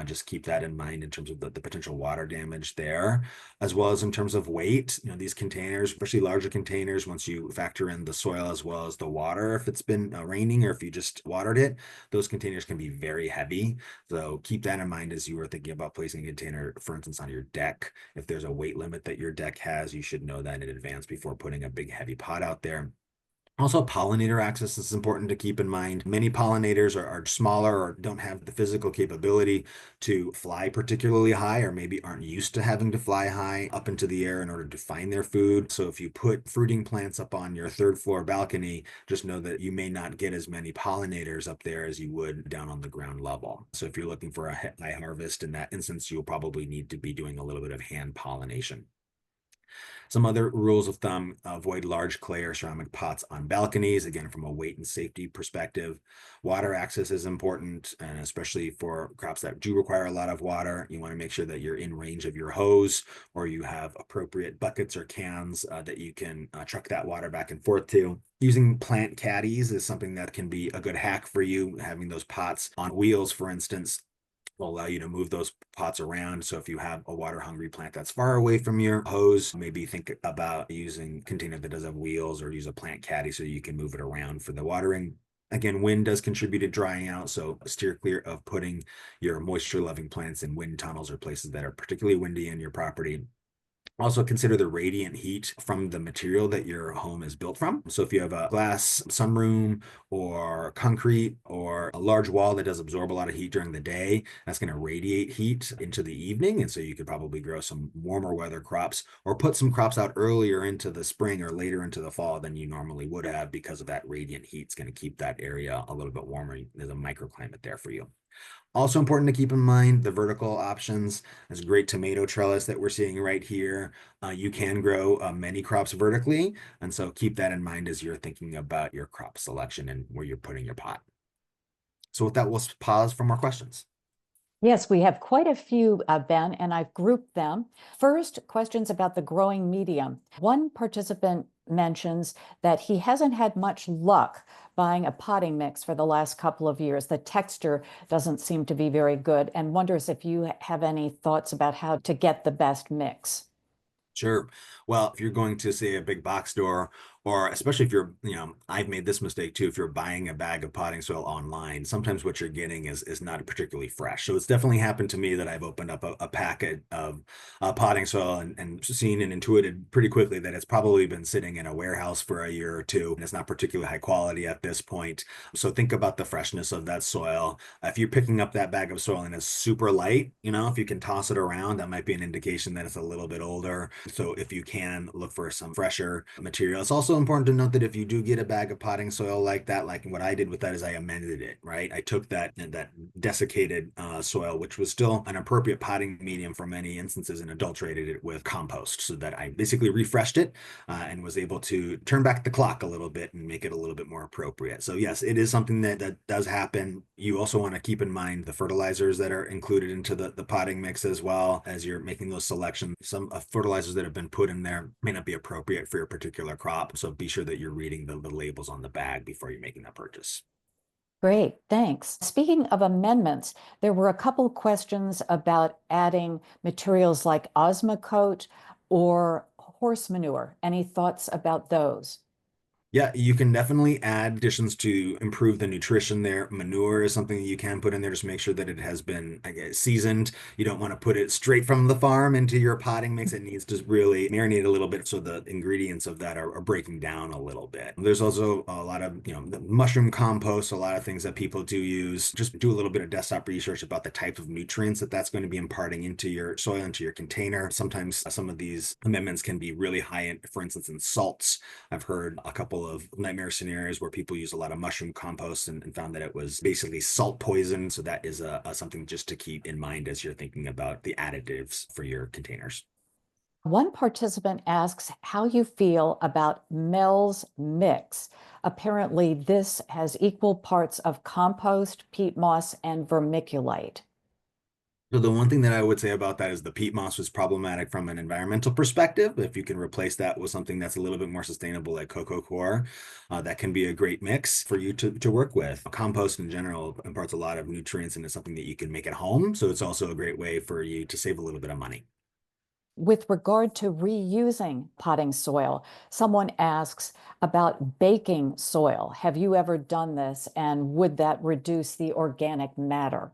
just keep that in mind in terms of the potential water damage there, as well as in terms of weight. These containers, especially larger containers, once you factor in the soil as well as the water, if it's been raining or if you just watered it, those containers can be very heavy. So keep that in mind as you were thinking about placing a container, for instance, on your deck. If there's a weight limit that your deck has, you should know that in advance before putting a big heavy pot out there. Also, pollinator access is important to keep in mind. Many pollinators are smaller or don't have the physical capability to fly particularly high, or maybe aren't used to having to fly high up into the air in order to find their food. So if you put fruiting plants up on your third floor balcony, just know that you may not get as many pollinators up there as you would down on the ground level. So if you're looking for a high harvest in that instance, you'll probably need to be doing a little bit of hand pollination. Some other rules of thumb: avoid large clay or ceramic pots on balconies, again, from a weight and safety perspective. Water access is important, and especially for crops that do require a lot of water, you want to make sure that you're in range of your hose or you have appropriate buckets or cans that you can truck that water back and forth to. Using plant caddies is something that can be a good hack for you. Having those pots on wheels, for instance, will allow you to move those pots around. So if you have a water hungry plant that's far away from your hose, maybe think about using a container that does have wheels, or use a plant caddy so you can move it around for the watering. Again, wind does contribute to drying out, so steer clear of putting your moisture loving plants in wind tunnels or places that are particularly windy in your property. Also consider the radiant heat from the material that your home is built from. So if you have a glass sunroom or concrete or a large wall that does absorb a lot of heat during the day, that's going to radiate heat into the evening. And so you could probably grow some warmer weather crops or put some crops out earlier into the spring or later into the fall than you normally would have, because of that radiant heat. It's going to keep that area a little bit warmer. There's a microclimate there for you. Also important to keep in mind the vertical options. There's a great tomato trellis that we're seeing right here. You can grow many crops vertically, and so keep that in mind as you're thinking about your crop selection and where you're putting your pot. So with that, we'll pause for more questions. Yes, we have quite a few, Ben, and I've grouped them. First, questions about the growing medium. One participant mentions that he hasn't had much luck buying a potting mix for the last couple of years. The texture doesn't seem to be very good, and wonders if you have any thoughts about how to get the best mix. Sure. Well, if you're going to, say, a big box store, or especially if you're, I've made this mistake too, if you're buying a bag of potting soil online, sometimes what you're getting is not particularly fresh. So it's definitely happened to me that I've opened up a packet of potting soil and seen and intuited pretty quickly that it's probably been sitting in a warehouse for a year or two, and it's not particularly high quality at this point. So think about the freshness of that soil. If you're picking up that bag of soil and it's super light, if you can toss it around, that might be an indication that it's a little bit older. So if you can, look for some fresher material. It's also important to note that if you do get a bag of potting soil like that, like what I did with that is I amended it, right? I took that desiccated soil, which was still an appropriate potting medium for many instances, and adulterated it with compost, so that I basically refreshed it and was able to turn back the clock a little bit and make it a little bit more appropriate. So yes, it is something that does happen. You also want to keep in mind the fertilizers that are included into the potting mix as well as you're making those selections. Some fertilizers that have been put in there may not be appropriate for your particular crop. So be sure that you're reading the labels on the bag before you're making that purchase. Great, thanks. Speaking of amendments, there were a couple questions about adding materials like Osmocote or horse manure. Any thoughts about those? Yeah, you can definitely add additions to improve the nutrition there. Manure is something that you can put in there. Just make sure that it has been, I guess, seasoned. You don't want to put it straight from the farm into your potting mix. It needs to really marinate a little bit so the ingredients of that are breaking down a little bit. There's also a lot of, the mushroom compost, a lot of things that people do use. Just do a little bit of desktop research about the type of nutrients that that's going to be imparting into your soil, into your container. Sometimes some of these amendments can be really high in, for instance, in salts. I've heard a couple of nightmare scenarios where people use a lot of mushroom compost and found that it was basically salt poison. So that is something just to keep in mind as you're thinking about the additives for your containers. One participant asks how you feel about Mel's mix. Apparently, this has equal parts of compost, peat moss, and vermiculite. So the one thing that I would say about that is the peat moss was problematic from an environmental perspective. If you can replace that with something that's a little bit more sustainable, like coco coir, that can be a great mix for you to work with. Compost in general imparts a lot of nutrients and it's something that you can make at home. So it's also a great way for you to save a little bit of money. With regard to reusing potting soil, someone asks about baking soil. Have you ever done this, and would that reduce the organic matter?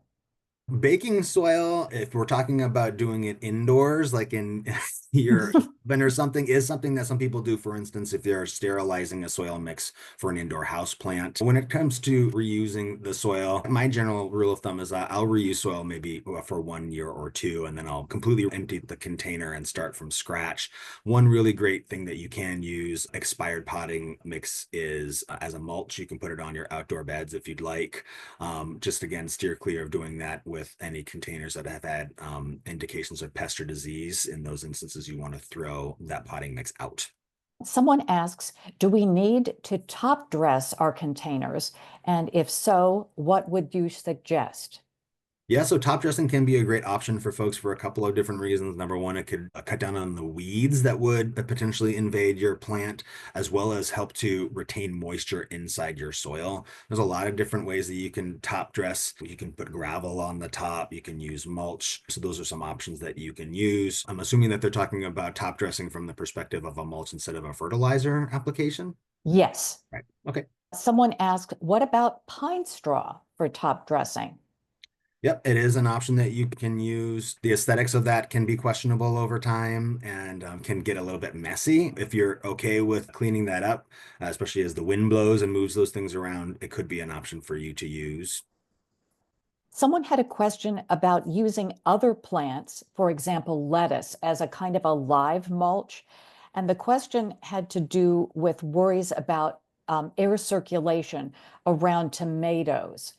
Baking soil, if we're talking about doing it indoors, like in your oven or something, is something that some people do. For instance, if they're sterilizing a soil mix for an indoor house plant. When it comes to reusing the soil, my general rule of thumb is I'll reuse soil maybe for 1 year or two, and then I'll completely empty the container and start from scratch. One really great thing that you can use expired potting mix is as a mulch. You can put it on your outdoor beds if you'd like. Just again, steer clear of doing that with any containers that have had indications of pest or disease. In those instances, you want to throw that potting mix out. Someone asks, do we need to top dress our containers? And if so, what would you suggest? Yeah, so top dressing can be a great option for folks for a couple of different reasons. Number one, it could cut down on the weeds that would potentially invade your plant, as well as help to retain moisture inside your soil. There's a lot of different ways that you can top dress. You can put gravel on the top, you can use mulch. So those are some options that you can use. I'm assuming that they're talking about top dressing from the perspective of a mulch instead of a fertilizer application. Yes. Right. Okay. Someone asked, what about pine straw for top dressing? Yep, it is an option that you can use. The aesthetics of that can be questionable over time and can get a little bit messy. If you're okay with cleaning that up, especially as the wind blows and moves those things around, it could be an option for you to use. Someone had a question about using other plants, for example, lettuce, as a kind of a live mulch. And the question had to do with worries about air circulation around tomatoes.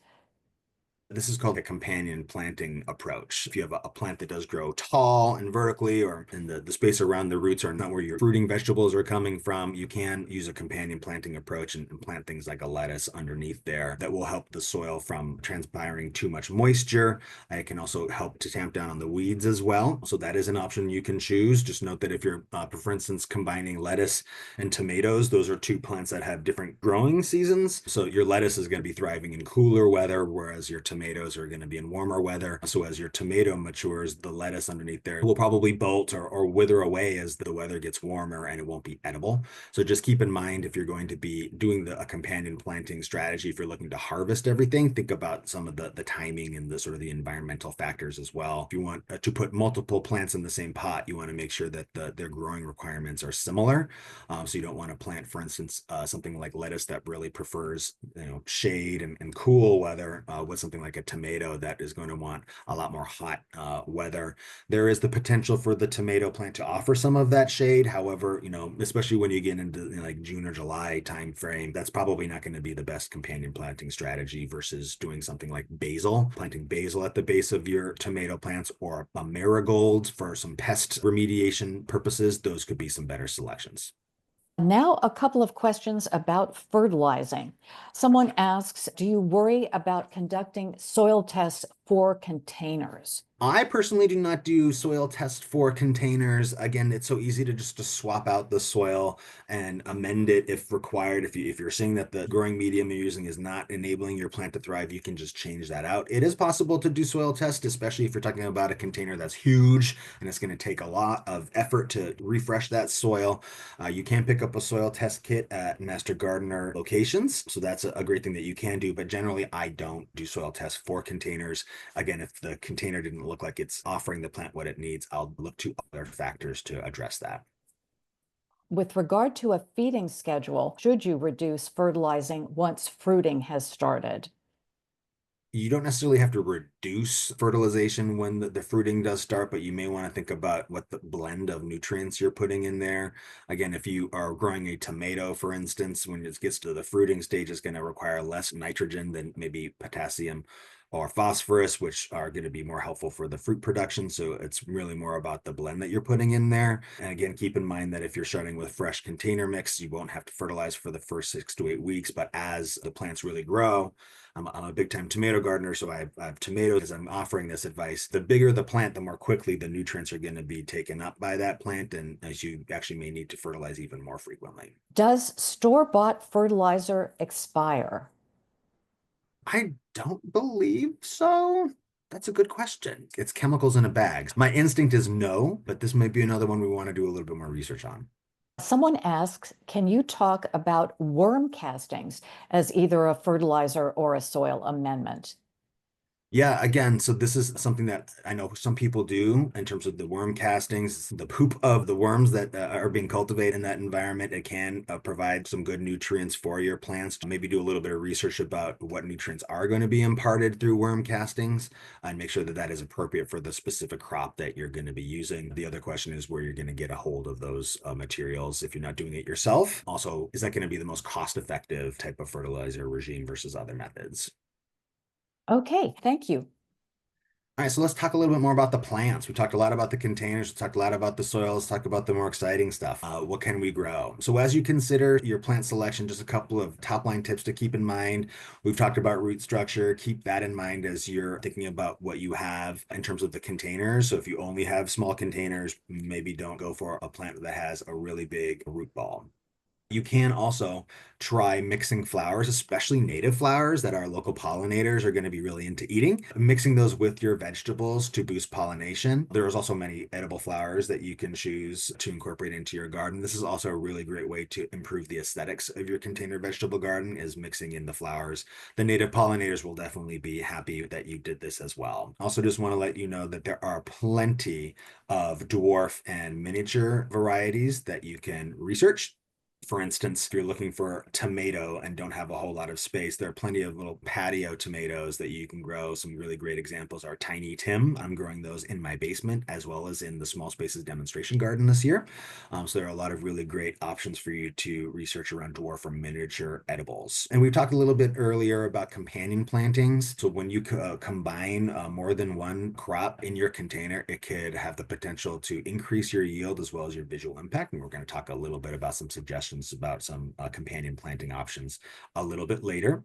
This is called a companion planting approach. If you have a plant that does grow tall and vertically, or in the space around the roots are not where your fruiting vegetables are coming from, you can use a companion planting approach and plant things like a lettuce underneath there that will help the soil from transpiring too much moisture. It can also help to tamp down on the weeds as well. So that is an option you can choose. Just note that if you're, for instance, combining lettuce and tomatoes, those are two plants that have different growing seasons. So your lettuce is going to be thriving in cooler weather, whereas your tomatoes are going to be in warmer weather. So as your tomato matures, the lettuce underneath there will probably bolt or wither away as the weather gets warmer and it won't be edible. So just keep in mind if you're going to be doing a companion planting strategy, if you're looking to harvest everything, think about some of the timing and the sort of the environmental factors as well. If you want to put multiple plants in the same pot, you want to make sure that their growing requirements are similar. So you don't want to plant, for instance, something like lettuce that really prefers shade and cool weather with something like a tomato that is going to want a lot more hot weather. There is the potential for the tomato plant to offer some of that shade. However, especially when you get into like June or July time frame, that's probably not going to be the best companion planting strategy versus doing something like basil, planting basil at the base of your tomato plants, or a marigold for some pest remediation purposes. Those could be some better selections. Now, a couple of questions about fertilizing. Someone asks, do you worry about conducting soil tests for containers? I personally do not do soil tests for containers. Again, it's so easy to just to swap out the soil and amend it if required. If you're seeing that the growing medium you're using is not enabling your plant to thrive, you can just change that out. It is possible to do soil tests, especially if you're talking about a container that's huge and it's going to take a lot of effort to refresh that soil. You can pick up a soil test kit at Master Gardener locations, so that's a great thing that you can do. But generally, I don't do soil tests for containers. Again, if the container didn't look like it's offering the plant what it needs, I'll look to other factors to address that. With regard to a feeding schedule, should you reduce fertilizing once fruiting has started? You don't necessarily have to reduce fertilization when the fruiting does start, but you may want to think about what the blend of nutrients you're putting in there. Again, if you are growing a tomato, for instance, when it gets to the fruiting stage, it's going to require less nitrogen than maybe potassium or phosphorus, which are going to be more helpful for the fruit production. So it's really more about the blend that you're putting in there. And again, keep in mind that if you're starting with fresh container mix, you won't have to fertilize for the first 6 to 8 weeks. But as the plants really grow, I'm a big time tomato gardener, so I have tomatoes as I'm offering this advice. The bigger the plant, the more quickly the nutrients are going to be taken up by that plant, and as you actually may need to fertilize even more frequently. Does store-bought fertilizer expire? I don't believe so. That's a good question. It's chemicals in a bag. My instinct is no, but this might be another one we want to do a little bit more research on. Someone asks, can you talk about worm castings as either a fertilizer or a soil amendment? Yeah, again, so this is something that I know some people do in terms of the worm castings, the poop of the worms that are being cultivated in that environment. It can provide some good nutrients for your plants. Maybe do a little bit of research about what nutrients are going to be imparted through worm castings and make sure that that is appropriate for the specific crop that you're going to be using. The other question is where you're going to get a hold of those materials if you're not doing it yourself. Also, is that going to be the most cost-effective type of fertilizer regime versus other methods? Okay, thank you. All right, so let's talk a little bit more about the plants. We talked a lot about the containers, we talked a lot about the soil, let's talk about the more exciting stuff. What can we grow? So as you consider your plant selection, just a couple of top line tips to keep in mind. We've talked about root structure. Keep that in mind as you're thinking about what you have in terms of the containers. So if you only have small containers, maybe don't go for a plant that has a really big root ball. You can also try mixing flowers, especially native flowers that our local pollinators are going to be really into eating, mixing those with your vegetables to boost pollination. There's also many edible flowers that you can choose to incorporate into your garden. This is also a really great way to improve the aesthetics of your container vegetable garden is mixing in the flowers. The native pollinators will definitely be happy that you did this as well. Also, just want to let you know that there are plenty of dwarf and miniature varieties that you can research. For instance, if you're looking for tomato and don't have a whole lot of space, there are plenty of little patio tomatoes that you can grow. Some really great examples are Tiny Tim. I'm growing those in my basement as well as in the Small Spaces demonstration garden this year. So there are a lot of really great options for you to research around dwarf or miniature edibles. And we talked a little bit earlier about companion plantings. So when you combine more than one crop in your container, it could have the potential to increase your yield as well as your visual impact. And we're going to talk a little bit about some suggestions about some companion planting options a little bit later.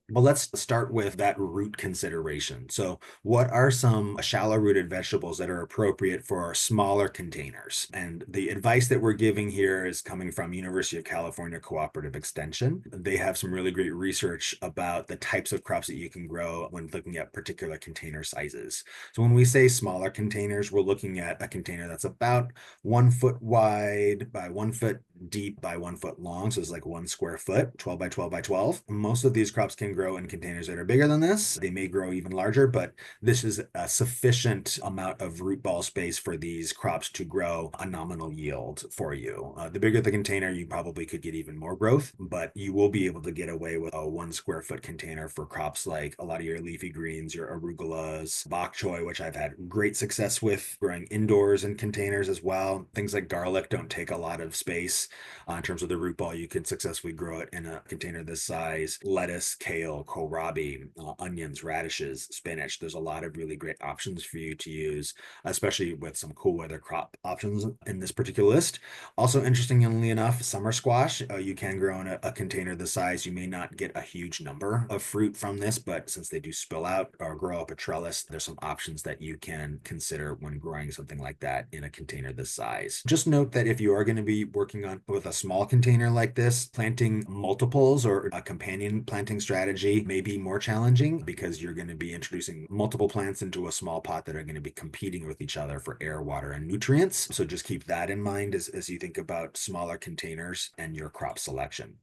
But let's start with that root consideration. So, what are some shallow rooted vegetables that are appropriate for smaller containers? And the advice that we're giving here is coming from University of California Cooperative Extension. They have some really great research about the types of crops that you can grow when looking at particular container sizes. So, when we say smaller containers, we're looking at a container that's about 1 foot wide by 1 foot deep by 1 foot long. So it's like 1 square foot, 12 by 12 by 12. Most of these crops can grow in containers that are bigger than this. They may grow even larger, but this is a sufficient amount of root ball space for these crops to grow a nominal yield for you. The bigger the container, you probably could get even more growth, but you will be able to get away with a 1 square foot container for crops like a lot of your leafy greens, your arugulas, bok choy, which I've had great success with growing indoors in containers as well. Things like garlic don't take a lot of space. case. In terms of the root ball, you can successfully grow it in a container this size. Lettuce, kale, kohlrabi, onions, radishes, spinach. There's a lot of really great options for you to use, especially with some cool weather crop options in this particular list. Also, interestingly enough, summer squash, you can grow in a container this size. You may not get a huge number of fruit from this, but since they do spill out or grow up a trellis, there's some options that you can consider when growing something like that in a container this size. Just note that if you are going to be working on with a small container like this, planting multiples or a companion planting strategy may be more challenging because you're going to be introducing multiple plants into a small pot that are going to be competing with each other for air, water, and nutrients. So just keep that in mind as you think about smaller containers and your crop selection.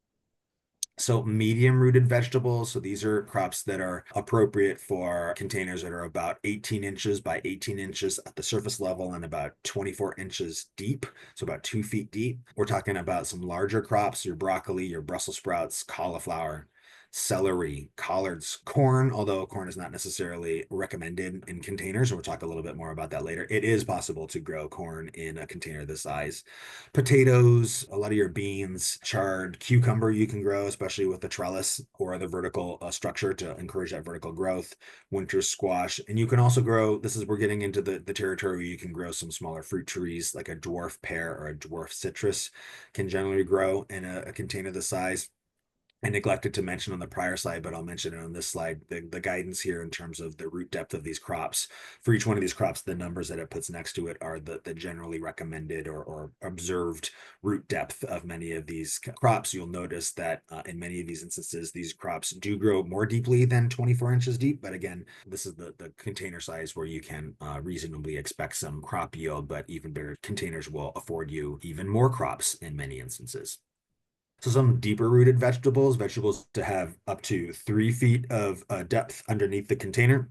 So medium rooted vegetables. So these are crops that are appropriate for containers that are about 18 inches by 18 inches at the surface level and about 24 inches deep. So about 2 feet deep. We're talking about some larger crops, your broccoli, your Brussels sprouts, cauliflower, celery, collards, corn, although corn is not necessarily recommended in containers. And we'll talk a little bit more about that later. It is possible to grow corn in a container this size. Potatoes, a lot of your beans, chard, cucumber you can grow, especially with the trellis or the vertical structure to encourage that vertical growth. Winter squash. And you can also grow, we're getting into the territory where you can grow some smaller fruit trees like a dwarf pear or a dwarf citrus can generally grow in a container this size. I neglected to mention on the prior slide, but I'll mention it on this slide, the guidance here in terms of the root depth of these crops. For each one of these crops, the numbers that it puts next to it are the generally recommended or observed root depth of many of these crops. You'll notice that in many of these instances, these crops do grow more deeply than 24 inches deep. But again, this is the container size where you can reasonably expect some crop yield, but even bigger containers will afford you even more crops in many instances. So some deeper rooted vegetables to have up to 3 feet of depth underneath the container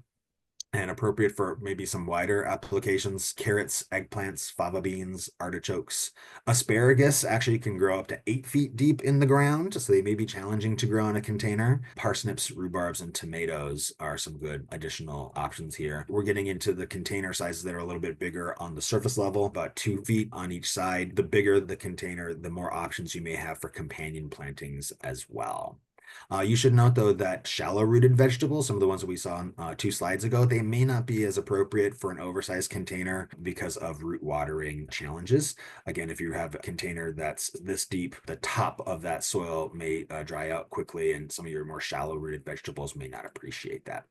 and appropriate for maybe some wider applications. Carrots, eggplants, fava beans, artichokes. Asparagus actually can grow up to 8 feet deep in the ground, so they may be challenging to grow in a container. Parsnips, rhubarbs, and tomatoes are some good additional options here. We're getting into the container sizes that are a little bit bigger on the surface level, about 2 feet on each side. The bigger the container, the more options you may have for companion plantings as well. You should note, though, that shallow-rooted vegetables, some of the ones that we saw 2 slides ago, they may not be as appropriate for an oversized container because of root watering challenges. Again, if you have a container that's this deep, the top of that soil may dry out quickly, and some of your more shallow-rooted vegetables may not appreciate that.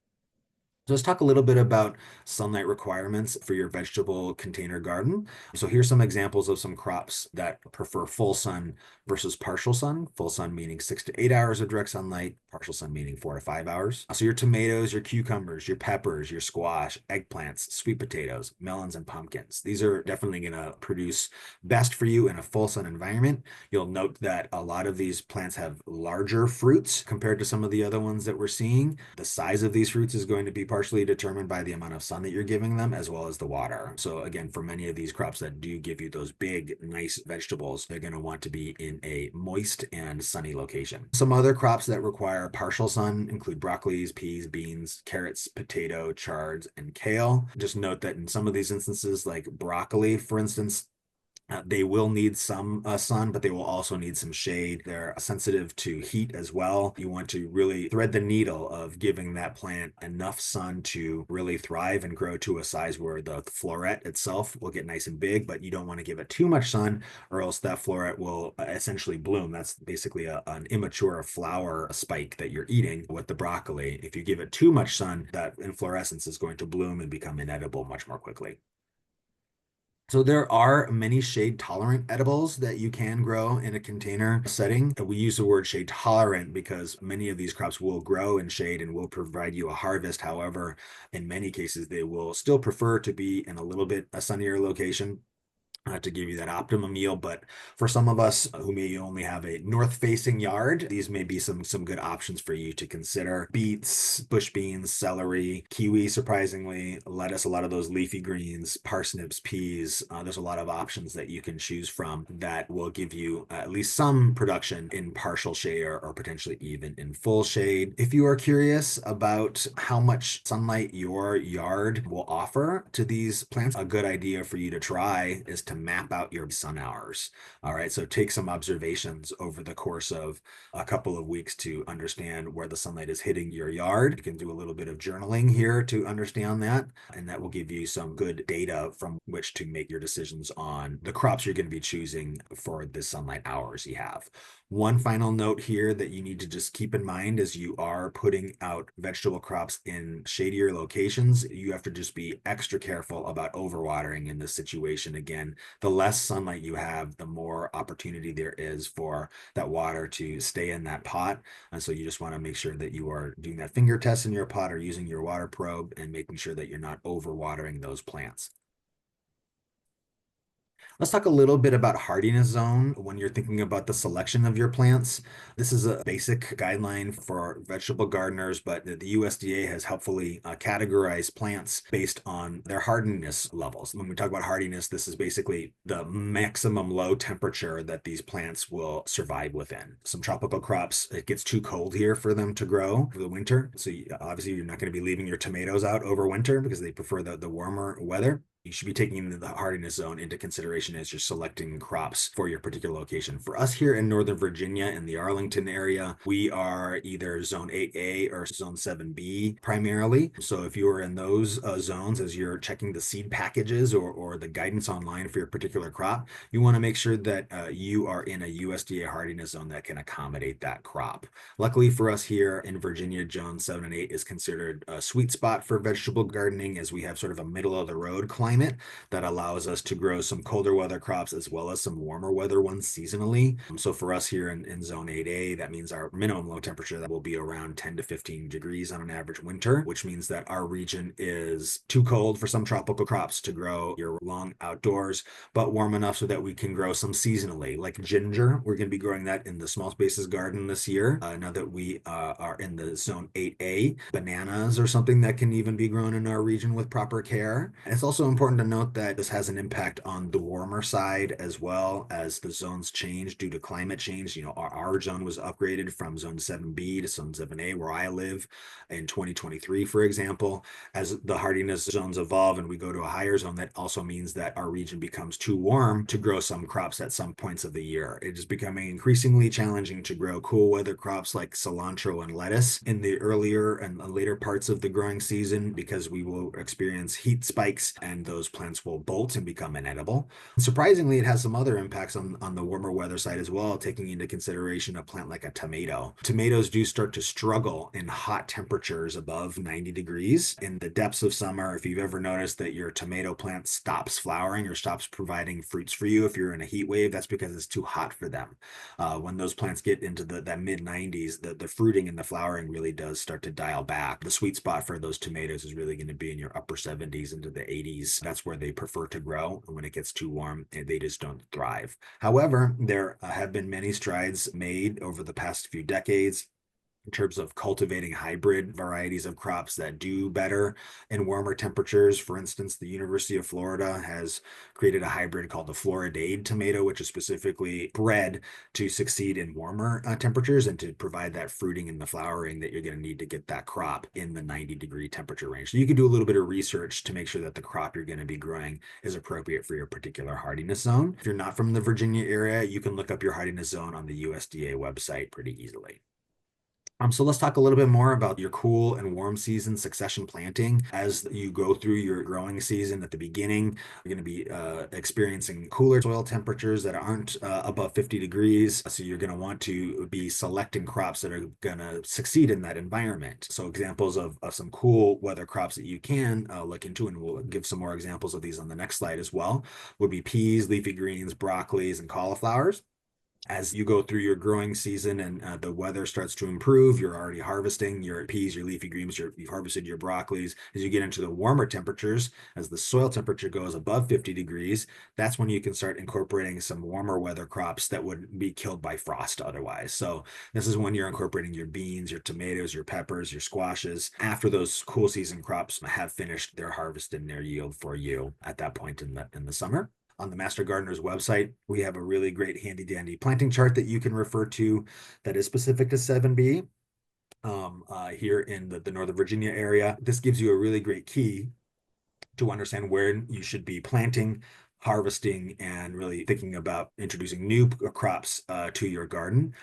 So let's talk a little bit about sunlight requirements for your vegetable container garden. So here's some examples of some crops that prefer full sun versus partial sun. Full sun meaning 6 to 8 hours of direct sunlight, partial sun meaning 4 to 5 hours. So your tomatoes, your cucumbers, your peppers, your squash, eggplants, sweet potatoes, melons, and pumpkins. These are definitely going to produce best for you in a full sun environment. You'll note that a lot of these plants have larger fruits compared to some of the other ones that we're seeing. The size of these fruits is going to be partially determined by the amount of sun that you're giving them as well as the water. So again, for many of these crops that do give you those big, nice vegetables, they're going to want to be in a moist and sunny location. Some other crops that require partial sun include broccolis, peas, beans, carrots, potato, chards, and kale. Just note that in some of these instances, like broccoli, for instance, they will need some sun, but they will also need some shade. They're sensitive to heat as well. You want to really thread the needle of giving that plant enough sun to really thrive and grow to a size where the floret itself will get nice and big, but you don't want to give it too much sun or else that floret will essentially bloom. That's basically an immature flower spike that you're eating with the broccoli. If you give it too much sun, that inflorescence is going to bloom and become inedible much more quickly. So there are many shade tolerant edibles that you can grow in a container setting. We use the word shade tolerant because many of these crops will grow in shade and will provide you a harvest. However, in many cases, they will still prefer to be in a little bit a sunnier location to give you that optimum yield. But for some of us who may only have a north-facing yard, these may be some good options for you to consider. Beets, bush beans, celery, kiwi, surprisingly, lettuce, a lot of those leafy greens, parsnips, peas. There's a lot of options that you can choose from that will give you at least some production in partial shade or potentially even in full shade. If you are curious about how much sunlight your yard will offer to these plants, a good idea for you to try is to to map out your sun hours. All right, so take some observations over the course of a couple of weeks to understand where the sunlight is hitting your yard. You can do a little bit of journaling here to understand that, and that will give you some good data from which to make your decisions on the crops you're going to be choosing for the sunlight hours you have. One final note here that you need to just keep in mind as you are putting out vegetable crops in shadier locations, you have to just be extra careful about overwatering in this situation. Again, the less sunlight you have, the more opportunity there is for that water to stay in that pot. And so you just want to make sure that you are doing that finger test in your pot or using your water probe and making sure that you're not overwatering those plants. Let's talk a little bit about hardiness zone when you're thinking about the selection of your plants. This is a basic guideline for vegetable gardeners, but the USDA has helpfully categorized plants based on their hardiness levels. When we talk about hardiness, this is basically the maximum low temperature that these plants will survive within. Some tropical crops, it gets too cold here for them to grow for the winter. So obviously you're not going to be leaving your tomatoes out over winter because they prefer the warmer weather. You should be taking the hardiness zone into consideration as you're selecting crops for your particular location. For us here in Northern Virginia in the Arlington area, we are either zone 8A or zone 7B primarily. So if you are in those zones as you're checking the seed packages or the guidance online for your particular crop, you want to make sure that you are in a USDA hardiness zone that can accommodate that crop. Luckily for us here in Virginia, zone 7 and 8 is considered a sweet spot for vegetable gardening as we have sort of a middle of the road climate that allows us to grow some colder weather crops as well as some warmer weather ones seasonally. So for us here in zone 8A, that means our minimum low temperature that will be around 10 to 15 degrees on an average winter, which means that our region is too cold for some tropical crops to grow year long outdoors, but warm enough so that we can grow some seasonally, like ginger. We're going to be growing that in the small spaces garden this year. Now that we are in the zone 8A, bananas are something that can even be grown in our region with proper care. And it's also important to note that this has an impact on the warmer side as well as the zones change due to climate change. You know, our zone was upgraded from zone 7B to zone 7A where I live in 2023, for example. As the hardiness zones evolve and we go to a higher zone, that also means that our region becomes too warm to grow some crops at some points of the year. It is becoming increasingly challenging to grow cool weather crops like cilantro and lettuce in the earlier and later parts of the growing season because we will experience heat spikes and those plants will bolt and become inedible. Surprisingly, it has some other impacts on the warmer weather side as well, taking into consideration a plant like a tomato. Tomatoes do start to struggle in hot temperatures above 90 degrees. In the depths of summer, if you've ever noticed that your tomato plant stops flowering or stops providing fruits for you, if you're in a heat wave, that's because it's too hot for them. When those plants get into that mid 90s, the fruiting and the flowering really does start to dial back. The sweet spot for those tomatoes is really going to be in your upper 70s into the 80s. That's where they prefer to grow. And when it gets too warm, they just don't thrive. However, there have been many strides made over the past few decades in terms of cultivating hybrid varieties of crops that do better in warmer temperatures. For instance, the University of Florida has created a hybrid called the Floridade tomato, which is specifically bred to succeed in warmer temperatures and to provide that fruiting and the flowering that you're going to need to get that crop in the 90-degree temperature range. So you can do a little bit of research to make sure that the crop you're going to be growing is appropriate for your particular hardiness zone. If you're not from the Virginia area, you can look up your hardiness zone on the USDA website pretty easily. So let's talk a little bit more about your cool and warm season succession planting. As you go through your growing season at the beginning, you're going to be experiencing cooler soil temperatures that aren't above 50 degrees. So you're going to want to be selecting crops that are going to succeed in that environment. So examples of some cool weather crops that you can look into, and we'll give some more examples of these on the next slide as well, would be peas, leafy greens, broccolis, and cauliflowers. As you go through your growing season and the weather starts to improve, you're already harvesting your peas, your leafy greens, you've harvested your broccolis. As you get into the warmer temperatures, as the soil temperature goes above 50 degrees, that's when you can start incorporating some warmer weather crops that would be killed by frost otherwise. So this is when you're incorporating your beans, your tomatoes, your peppers, your squashes, after those cool season crops have finished their harvest and their yield for you at that point in the summer. On the Master Gardener's website, we have a really great handy dandy planting chart that you can refer to that is specific to 7B here in the Northern Virginia area. This gives you a really great key to understand where you should be planting harvesting and really thinking about introducing new crops to your garden.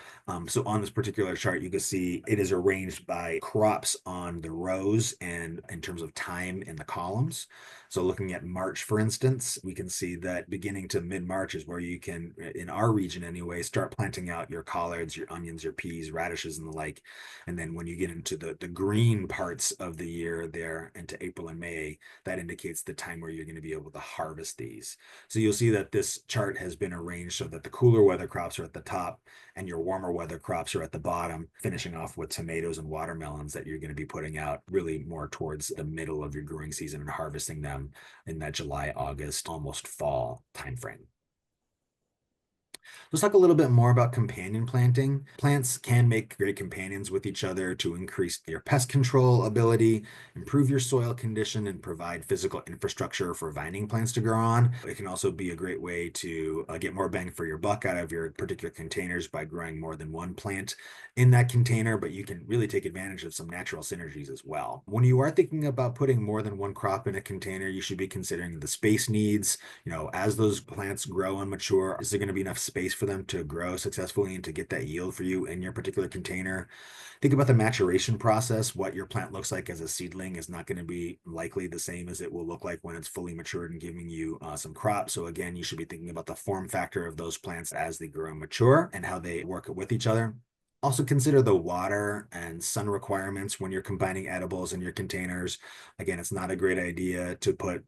So on this particular chart, you can see it is arranged by crops on the rows and in terms of time in the columns. So looking at March, for instance, we can see that beginning to mid-March is where you can, in our region anyway, start planting out your collards, your onions, your peas, radishes, and the like. And then when you get into the green parts of the year there into April and May, that indicates the time where you're going to be able to harvest these. So you'll see that this chart has been arranged so that the cooler weather crops are at the top and your warmer weather crops are at the bottom, finishing off with tomatoes and watermelons that you're going to be putting out really more towards the middle of your growing season and harvesting them in that July, August, almost fall timeframe. Let's talk a little bit more about companion planting. Plants can make great companions with each other to increase your pest control ability, improve your soil condition, and provide physical infrastructure for vining plants to grow on. It can also be a great way to get more bang for your buck out of your particular containers by growing more than one plant in that container, but you can really take advantage of some natural synergies as well. When you are thinking about putting more than one crop in a container, you should be considering the space needs. As those plants grow and mature, is there going to be enough space for them to grow successfully and to get that yield for you in your particular container? Think about the maturation process. What your plant looks like as a seedling is not going to be likely the same as it will look like when it's fully matured and giving you some crops. So again, you should be thinking about the form factor of those plants as they grow and mature and how they work with each other. Also consider the water and sun requirements when you're combining edibles in your containers. Again, it's not a great idea to put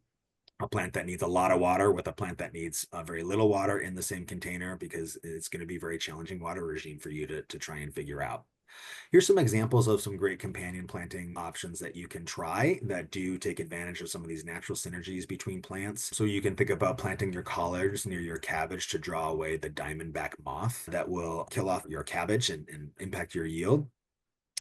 a plant that needs a lot of water with a plant that needs very little water in the same container, because it's going to be a very challenging water regime for you to try and figure out. Here's some examples of some great companion planting options that you can try that do take advantage of some of these natural synergies between plants. So you can think about planting your collards near your cabbage to draw away the diamondback moth that will kill off your cabbage and impact your yield.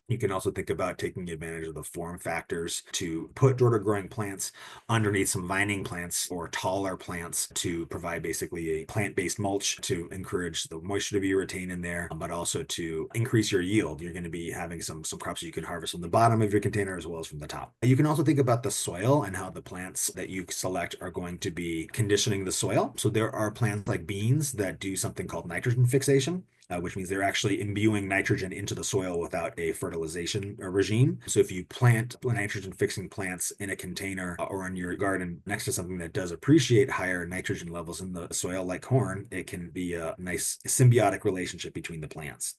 You can also think about taking advantage of the form factors to put shorter growing plants underneath some vining plants or taller plants to provide basically a plant-based mulch to encourage the moisture to be retained in there, but also to increase your yield. You're going to be having some crops you can harvest from the bottom of your container as well as from the top. You can also think about the soil and how the plants that you select are going to be conditioning the soil. So there are plants like beans that do something called nitrogen fixation. Which means they're actually imbuing nitrogen into the soil without a fertilization regime. So if you plant nitrogen fixing plants in a container or in your garden next to something that does appreciate higher nitrogen levels in the soil, like corn, it can be a nice symbiotic relationship between the plants.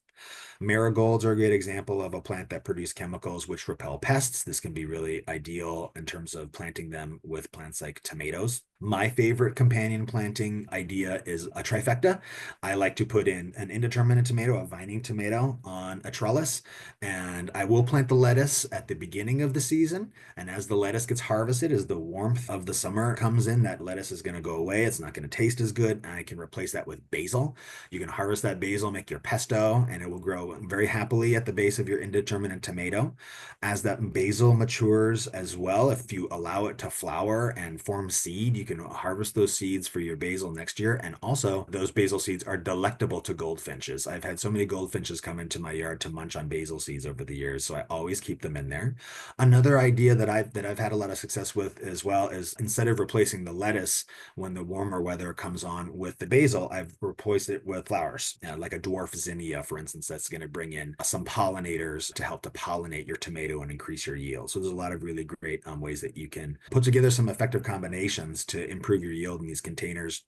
Marigolds are a great example of a plant that produces chemicals which repel pests. This can be really ideal in terms of planting them with plants like tomatoes. My favorite companion planting idea is a trifecta. I like to put in an indeterminate tomato, a vining tomato, on a trellis, and I will plant the lettuce at the beginning of the season. And as the lettuce gets harvested, as the warmth of the summer comes in, that lettuce is going to go away. It's not going to taste as good, and I can replace that with basil. You can harvest that basil, make your pesto, and it will grow very happily at the base of your indeterminate tomato. As that basil matures as well, if you allow it to flower and form seed, you can harvest those seeds for your basil next year. And also, those basil seeds are delectable to goldfinches. I've had so many goldfinches come into my yard to munch on basil seeds over the years, so I always keep them in there. Another idea that I've had a lot of success with as well is, instead of replacing the lettuce when the warmer weather comes on with the basil, I've replaced it with flowers, like a dwarf zinnia, for instance, that's going to bring in some pollinators to help to pollinate your tomato and increase your yield. So there's a lot of really great ways that you can put together some effective combinations to improve your yield in these containers.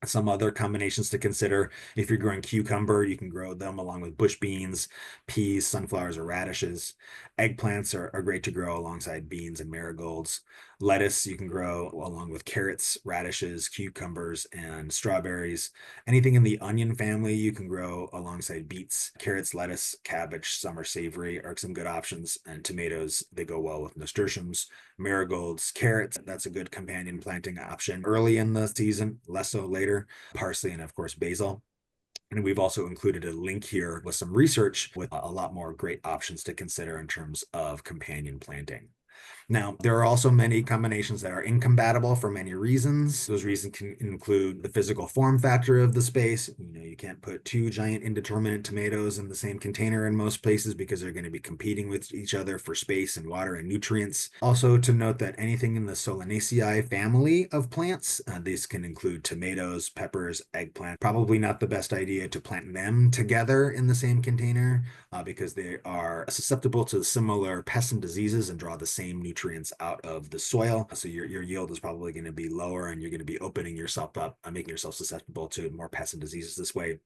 Some other combinations to consider: if you're growing cucumber, you can grow them along with bush beans, peas, sunflowers, or radishes. Eggplants are great to grow alongside beans and marigolds. Lettuce you can grow along with carrots, radishes, cucumbers, and strawberries. Anything in the onion family you can grow alongside beets, carrots, lettuce, cabbage. Summer savory are some good options. And tomatoes, they go well with nasturtiums, marigolds, carrots. That's a good companion planting option early in the season, less so later. Parsley, and of course basil. And we've also included a link here with some research with a lot more great options to consider in terms of companion planting. Now, there are also many combinations that are incompatible for many reasons. Those reasons can include the physical form factor of the space. You can't put two giant indeterminate tomatoes in the same container in most places because they're going to be competing with each other for space and water and nutrients. Also, to note that anything in the Solanaceae family of plants, these can include tomatoes, peppers, eggplant. Probably not the best idea to plant them together in the same container because they are susceptible to similar pests and diseases and draw the same nutrients out of the soil. So your yield is probably going to be lower, and you're going to be opening yourself up, making yourself susceptible to more pests and diseases this way.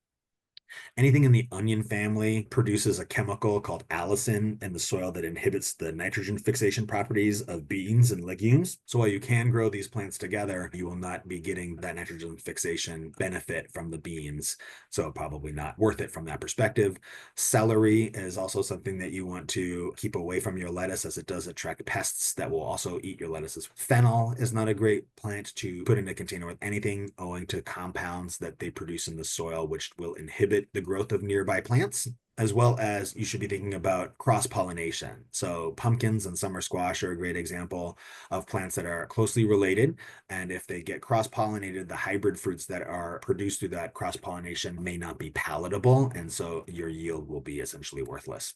Anything in the onion family produces a chemical called allicin in the soil that inhibits the nitrogen fixation properties of beans and legumes. So while you can grow these plants together, you will not be getting that nitrogen fixation benefit from the beans. So probably not worth it from that perspective. Celery is also something that you want to keep away from your lettuce, as it does attract pests that will also eat your lettuces. Fennel is not a great plant to put in a container with anything, owing to compounds that they produce in the soil, which will inhibit the growth of nearby plants, as well as you should be thinking about cross-pollination. So pumpkins and summer squash are a great example of plants that are closely related. And if they get cross-pollinated, the hybrid fruits that are produced through that cross-pollination may not be palatable. And so your yield will be essentially worthless.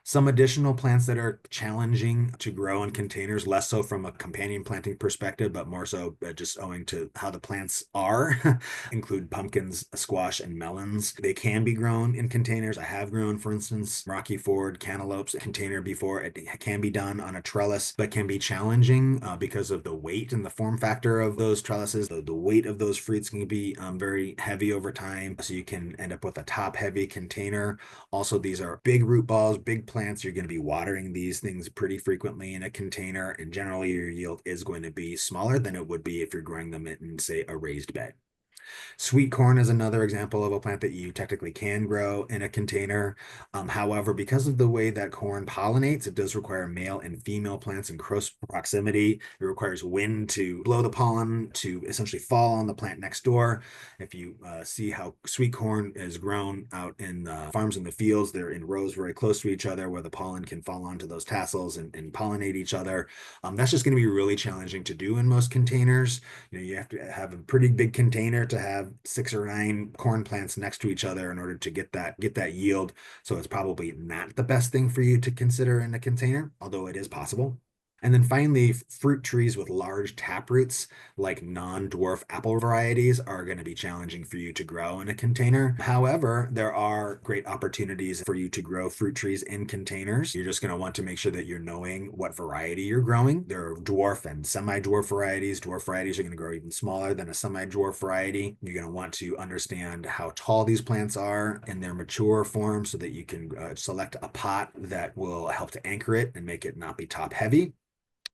Some additional plants that are challenging to grow in containers, less so from a companion planting perspective, but more so just owing to how the plants are, include pumpkins, squash, and melons. They can be grown in containers. I have grown, for instance, Rocky Ford cantaloupes in a container before. It can be done on a trellis, but can be challenging because of the weight and the form factor of those trellises. The weight of those fruits can be very heavy over time, so you can end up with a top-heavy container. Also, these are big root balls, big plants. You're going to be watering these things pretty frequently in a container, and generally your yield is going to be smaller than it would be if you're growing them in, say, a raised bed. Sweet corn is another example of a plant that you technically can grow in a container. However, because of the way that corn pollinates, it does require male and female plants in close proximity. It requires wind to blow the pollen to essentially fall on the plant next door. If you see how sweet corn is grown out in the farms in the fields, they're in rows very close to each other where the pollen can fall onto those tassels and pollinate each other. That's just going to be really challenging to do in most containers. You have to have a pretty big container to have 6 or 9 corn plants next to each other in order to get that yield. So it's probably not the best thing for you to consider in a container, although it is possible. And then finally, fruit trees with large taproots, like non-dwarf apple varieties, are going to be challenging for you to grow in a container. However, there are great opportunities for you to grow fruit trees in containers. You're just going to want to make sure that you're knowing what variety you're growing. There are dwarf and semi-dwarf varieties. Dwarf varieties are going to grow even smaller than a semi-dwarf variety. You're going to want to understand how tall these plants are in their mature form so that you can select a pot that will help to anchor it and make it not be top heavy.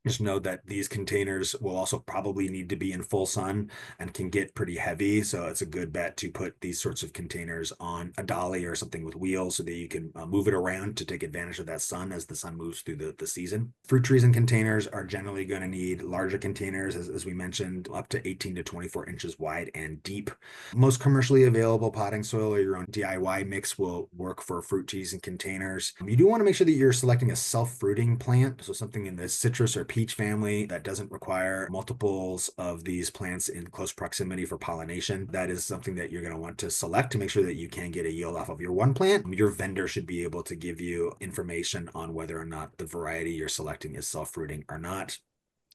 Just know that these containers will also probably need to be in full sun and can get pretty heavy. So it's a good bet to put these sorts of containers on a dolly or something with wheels so that you can move it around to take advantage of that sun as the sun moves through the season. Fruit trees and containers are generally going to need larger containers, as we mentioned, up to 18 to 24 inches wide and deep. Most commercially available potting soil or your own DIY mix will work for fruit trees and containers. You do want to make sure that you're selecting a self-fruiting plant, so something in the citrus or peach family that doesn't require multiples of these plants in close proximity for pollination. That is something that you're going to want to select to make sure that you can get a yield off of your one plant. Your vendor should be able to give you information on whether or not the variety you're selecting is self-fruiting or not.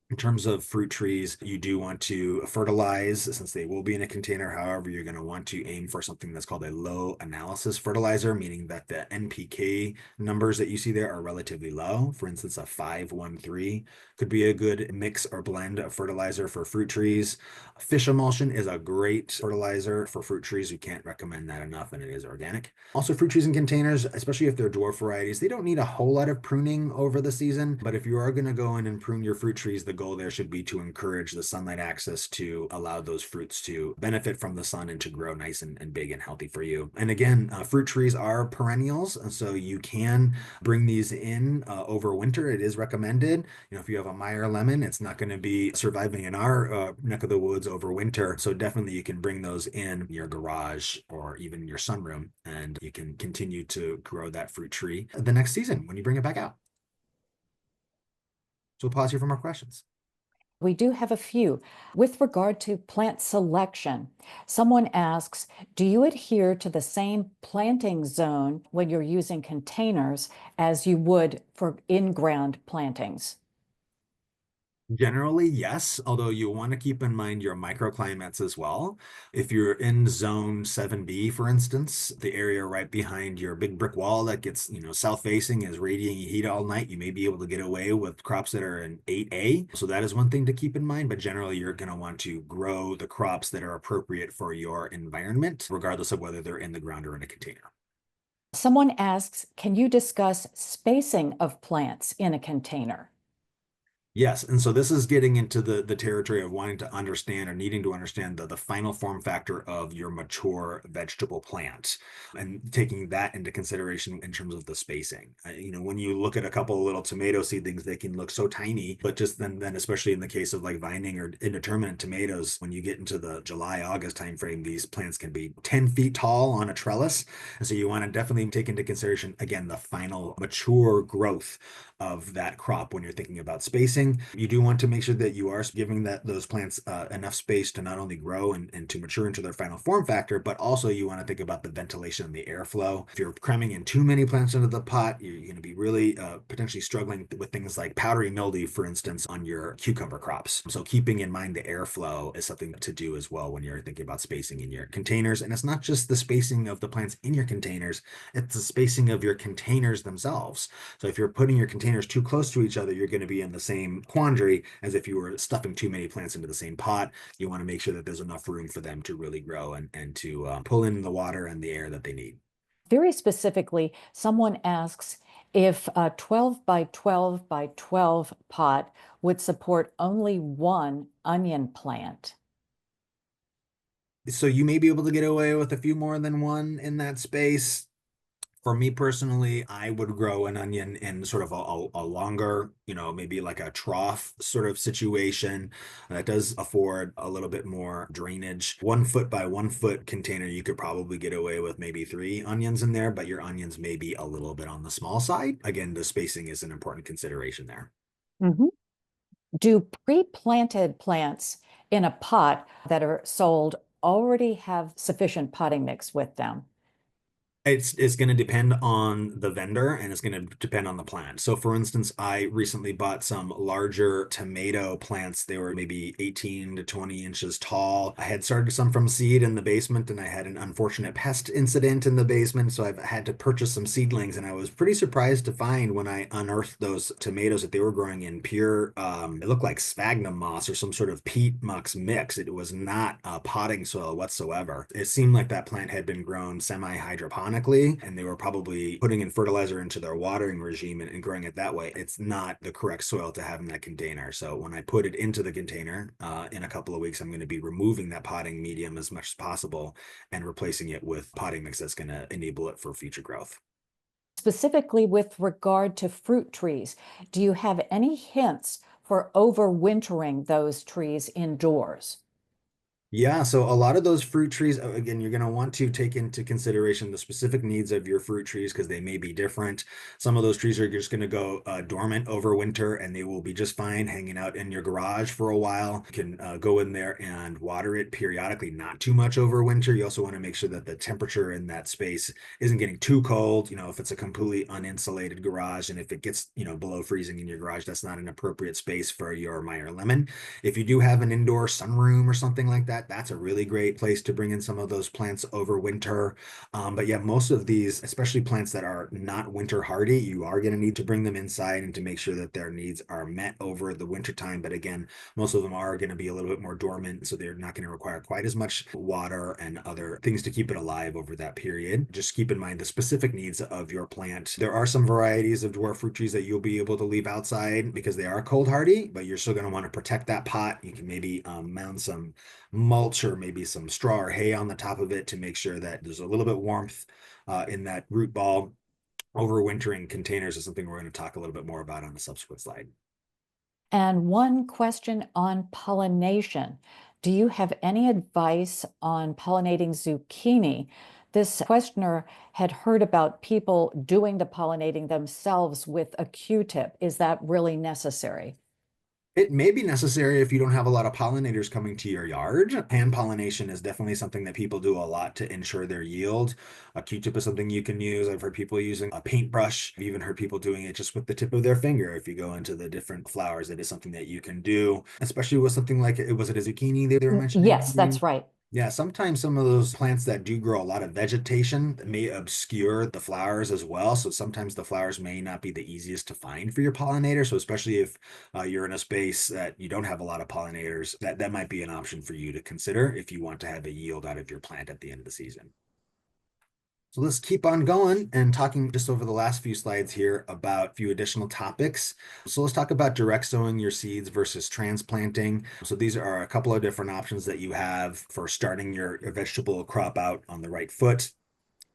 In terms of fruit trees, you do want to fertilize since they will be in a container. However, you're going to want to aim for something that's called a low analysis fertilizer, meaning that the NPK numbers that you see there are relatively low. For instance, a 513 could be a good mix or blend of fertilizer for fruit trees. Fish emulsion is a great fertilizer for fruit trees. We can't recommend that enough, and it is organic. Also, fruit trees in containers, especially if they're dwarf varieties, they don't need a whole lot of pruning over the season. But if you are going to go in and prune your fruit trees, the goal there should be to encourage the sunlight access to allow those fruits to benefit from the sun and to grow nice and big and healthy for you. And again, fruit trees are perennials, so you can bring these in over winter. It is recommended. If you have a Meyer lemon, it's not going to be surviving in our neck of the woods over winter. So definitely you can bring those in your garage or even your sunroom, and you can continue to grow that fruit tree the next season when you bring it back out. So we'll pause here for more questions. We do have a few. With regard to plant selection, someone asks, do you adhere to the same planting zone when you're using containers as you would for in-ground plantings? Generally, yes, although you want to keep in mind your microclimates as well. If you're in zone 7B, for instance, the area right behind your big brick wall that gets, south facing is radiating heat all night, you may be able to get away with crops that are in 8A. So that is one thing to keep in mind, but generally you're going to want to grow the crops that are appropriate for your environment, regardless of whether they're in the ground or in a container. Someone asks, can you discuss spacing of plants in a container? Yes, and so this is getting into the territory of wanting to understand or needing to understand the final form factor of your mature vegetable plant and taking that into consideration in terms of the spacing. When you look at a couple of little tomato seedlings, they can look so tiny, but just then especially in the case of like vining or indeterminate tomatoes, when you get into the July, August timeframe, these plants can be 10 feet tall on a trellis. And so you want to definitely take into consideration, again, the final mature growth of that crop when you're thinking about spacing. You do want to make sure that you are giving those plants enough space to not only grow and to mature into their final form factor, but also you want to think about the ventilation and the airflow. If you're cramming in too many plants into the pot, you're going to be really potentially struggling with things like powdery mildew, for instance, on your cucumber crops. So keeping in mind the airflow is something to do as well when you're thinking about spacing in your containers. And it's not just the spacing of the plants in your containers, it's the spacing of your containers themselves. So if you're putting your containers too close to each other, you're going to be in the same quandary as if you were stuffing too many plants into the same pot. You want to make sure that there's enough room for them to really grow and to pull in the water and the air that they need. Very specifically, someone asks if a 12 by 12 by 12 pot would support only one onion plant. So you may be able to get away with a few more than one in that space. For me personally, I would grow an onion in sort of a longer, maybe like a trough sort of situation that does afford a little bit more drainage. 1 foot by 1 foot container, you could probably get away with maybe 3 onions in there, but your onions may be a little bit on the small side. Again, the spacing is an important consideration there. Mhm. Do pre-planted plants in a pot that are sold already have sufficient potting mix with them? It's going to depend on the vendor and it's going to depend on the plant. So for instance, I recently bought some larger tomato plants. They were maybe 18 to 20 inches tall. I had started some from seed in the basement and I had an unfortunate pest incident in the basement. So I've had to purchase some seedlings and I was pretty surprised to find when I unearthed those tomatoes that they were growing in pure, it looked like sphagnum moss or some sort of peat muck mix. It was not potting soil whatsoever. It seemed like that plant had been grown semi-hydroponically and they were probably putting in fertilizer into their watering regime and growing it that way. It's not the correct soil to have in that container. So when I put it into the container in a couple of weeks, I'm going to be removing that potting medium as much as possible and replacing it with potting mix that's going to enable it for future growth. Specifically with regard to fruit trees, do you have any hints for overwintering those trees indoors? Yeah, so a lot of those fruit trees, again, you're going to want to take into consideration the specific needs of your fruit trees because they may be different. Some of those trees are just going to go dormant over winter and they will be just fine hanging out in your garage for a while. You can go in there and water it periodically, not too much over winter. You also want to make sure that the temperature in that space isn't getting too cold. If it's a completely uninsulated garage and if it gets, below freezing in your garage, that's not an appropriate space for your Meyer lemon. If you do have an indoor sunroom or something like that, that's a really great place to bring in some of those plants over winter. But yeah, most of these, especially plants that are not winter hardy, you are going to need to bring them inside and to make sure that their needs are met over the winter time. But again, most of them are going to be a little bit more dormant, so they're not going to require quite as much water and other things to keep it alive over that period. Just keep in mind the specific needs of your plant. There are some varieties of dwarf fruit trees that you'll be able to leave outside because they are cold hardy, but you're still going to want to protect that pot. You can maybe mound some mulch or maybe some straw or hay on the top of it to make sure that there's a little bit warmth in that root ball. Overwintering containers is something we're going to talk a little bit more about on a subsequent slide. And one question on pollination. Do you have any advice on pollinating zucchini? This questioner had heard about people doing the pollinating themselves with a Q-tip. Is that really necessary? It may be necessary if you don't have a lot of pollinators coming to your yard. Hand pollination is definitely something that people do a lot to ensure their yield. A Q-tip is something you can use. I've heard people using a paintbrush. I've even heard people doing it just with the tip of their finger. If you go into the different flowers, it is something that you can do, especially with something like, was it a zucchini they were Yes, mentioning? that's right. Yeah, sometimes some of those plants that do grow a lot of vegetation may obscure the flowers as well. So sometimes the flowers may not be the easiest to find for your pollinator. So especially if you're in a space that you don't have a lot of pollinators, that might be an option for you to consider if you want to have a yield out of your plant at the end of the season. So let's keep on going and talking just over the last few slides here about a few additional topics. So let's talk about direct sowing your seeds versus transplanting. So these are a couple of different options that you have for starting your vegetable crop out on the right foot.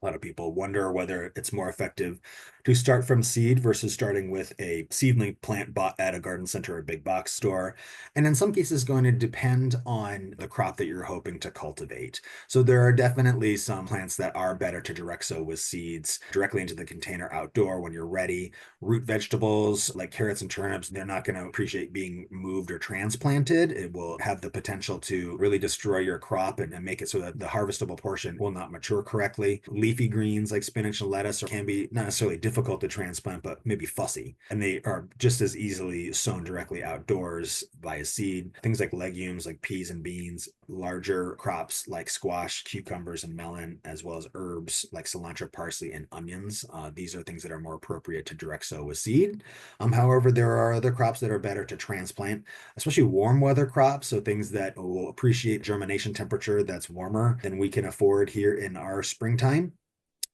A lot of people wonder whether it's more effective to start from seed versus starting with a seedling plant bought at a garden center or big box store. And in some cases, going to depend on the crop that you're hoping to cultivate. So there are definitely some plants that are better to direct sow with seeds directly into the container outdoor when you're ready. Root vegetables like carrots and turnips, they're not going to appreciate being moved or transplanted. It will have the potential to really destroy your crop and make it so that the harvestable portion will not mature correctly. Leafy greens like spinach and lettuce can be not necessarily difficult to transplant, but maybe fussy. And they are just as easily sown directly outdoors via seed. Things like legumes like peas and beans, larger crops like squash, cucumbers, and melon, as well as herbs like cilantro, parsley, and onions. These are things that are more appropriate to direct sow with seed. However, there are other crops that are better to transplant, especially warm weather crops. So things that will appreciate germination temperature that's warmer than we can afford here in our springtime.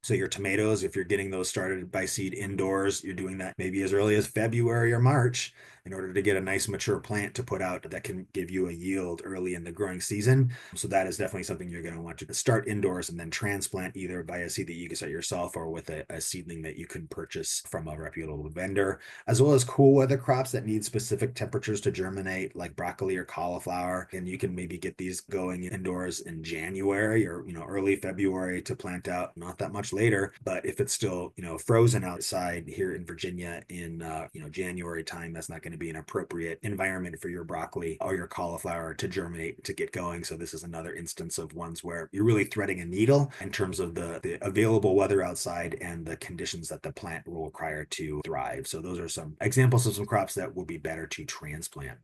So your tomatoes, if you're getting those started by seed indoors, you're doing that maybe as early as February or March in order to get a nice mature plant to put out that can give you a yield early in the growing season. So that is definitely something you're going to want to start indoors and then transplant either by a seed that you can start yourself or with a seedling that you can purchase from a reputable vendor, as well as cool weather crops that need specific temperatures to germinate, like broccoli or cauliflower. And you can maybe get these going indoors in January or early February to plant out not that much later. But if it's still frozen outside here in Virginia in January time, that's not going to be an appropriate environment for your broccoli or your cauliflower to germinate to get going. So this is another instance of ones where you're really threading a needle in terms of the available weather outside and the conditions that the plant will require to thrive. So those are some examples of some crops that will be better to transplant.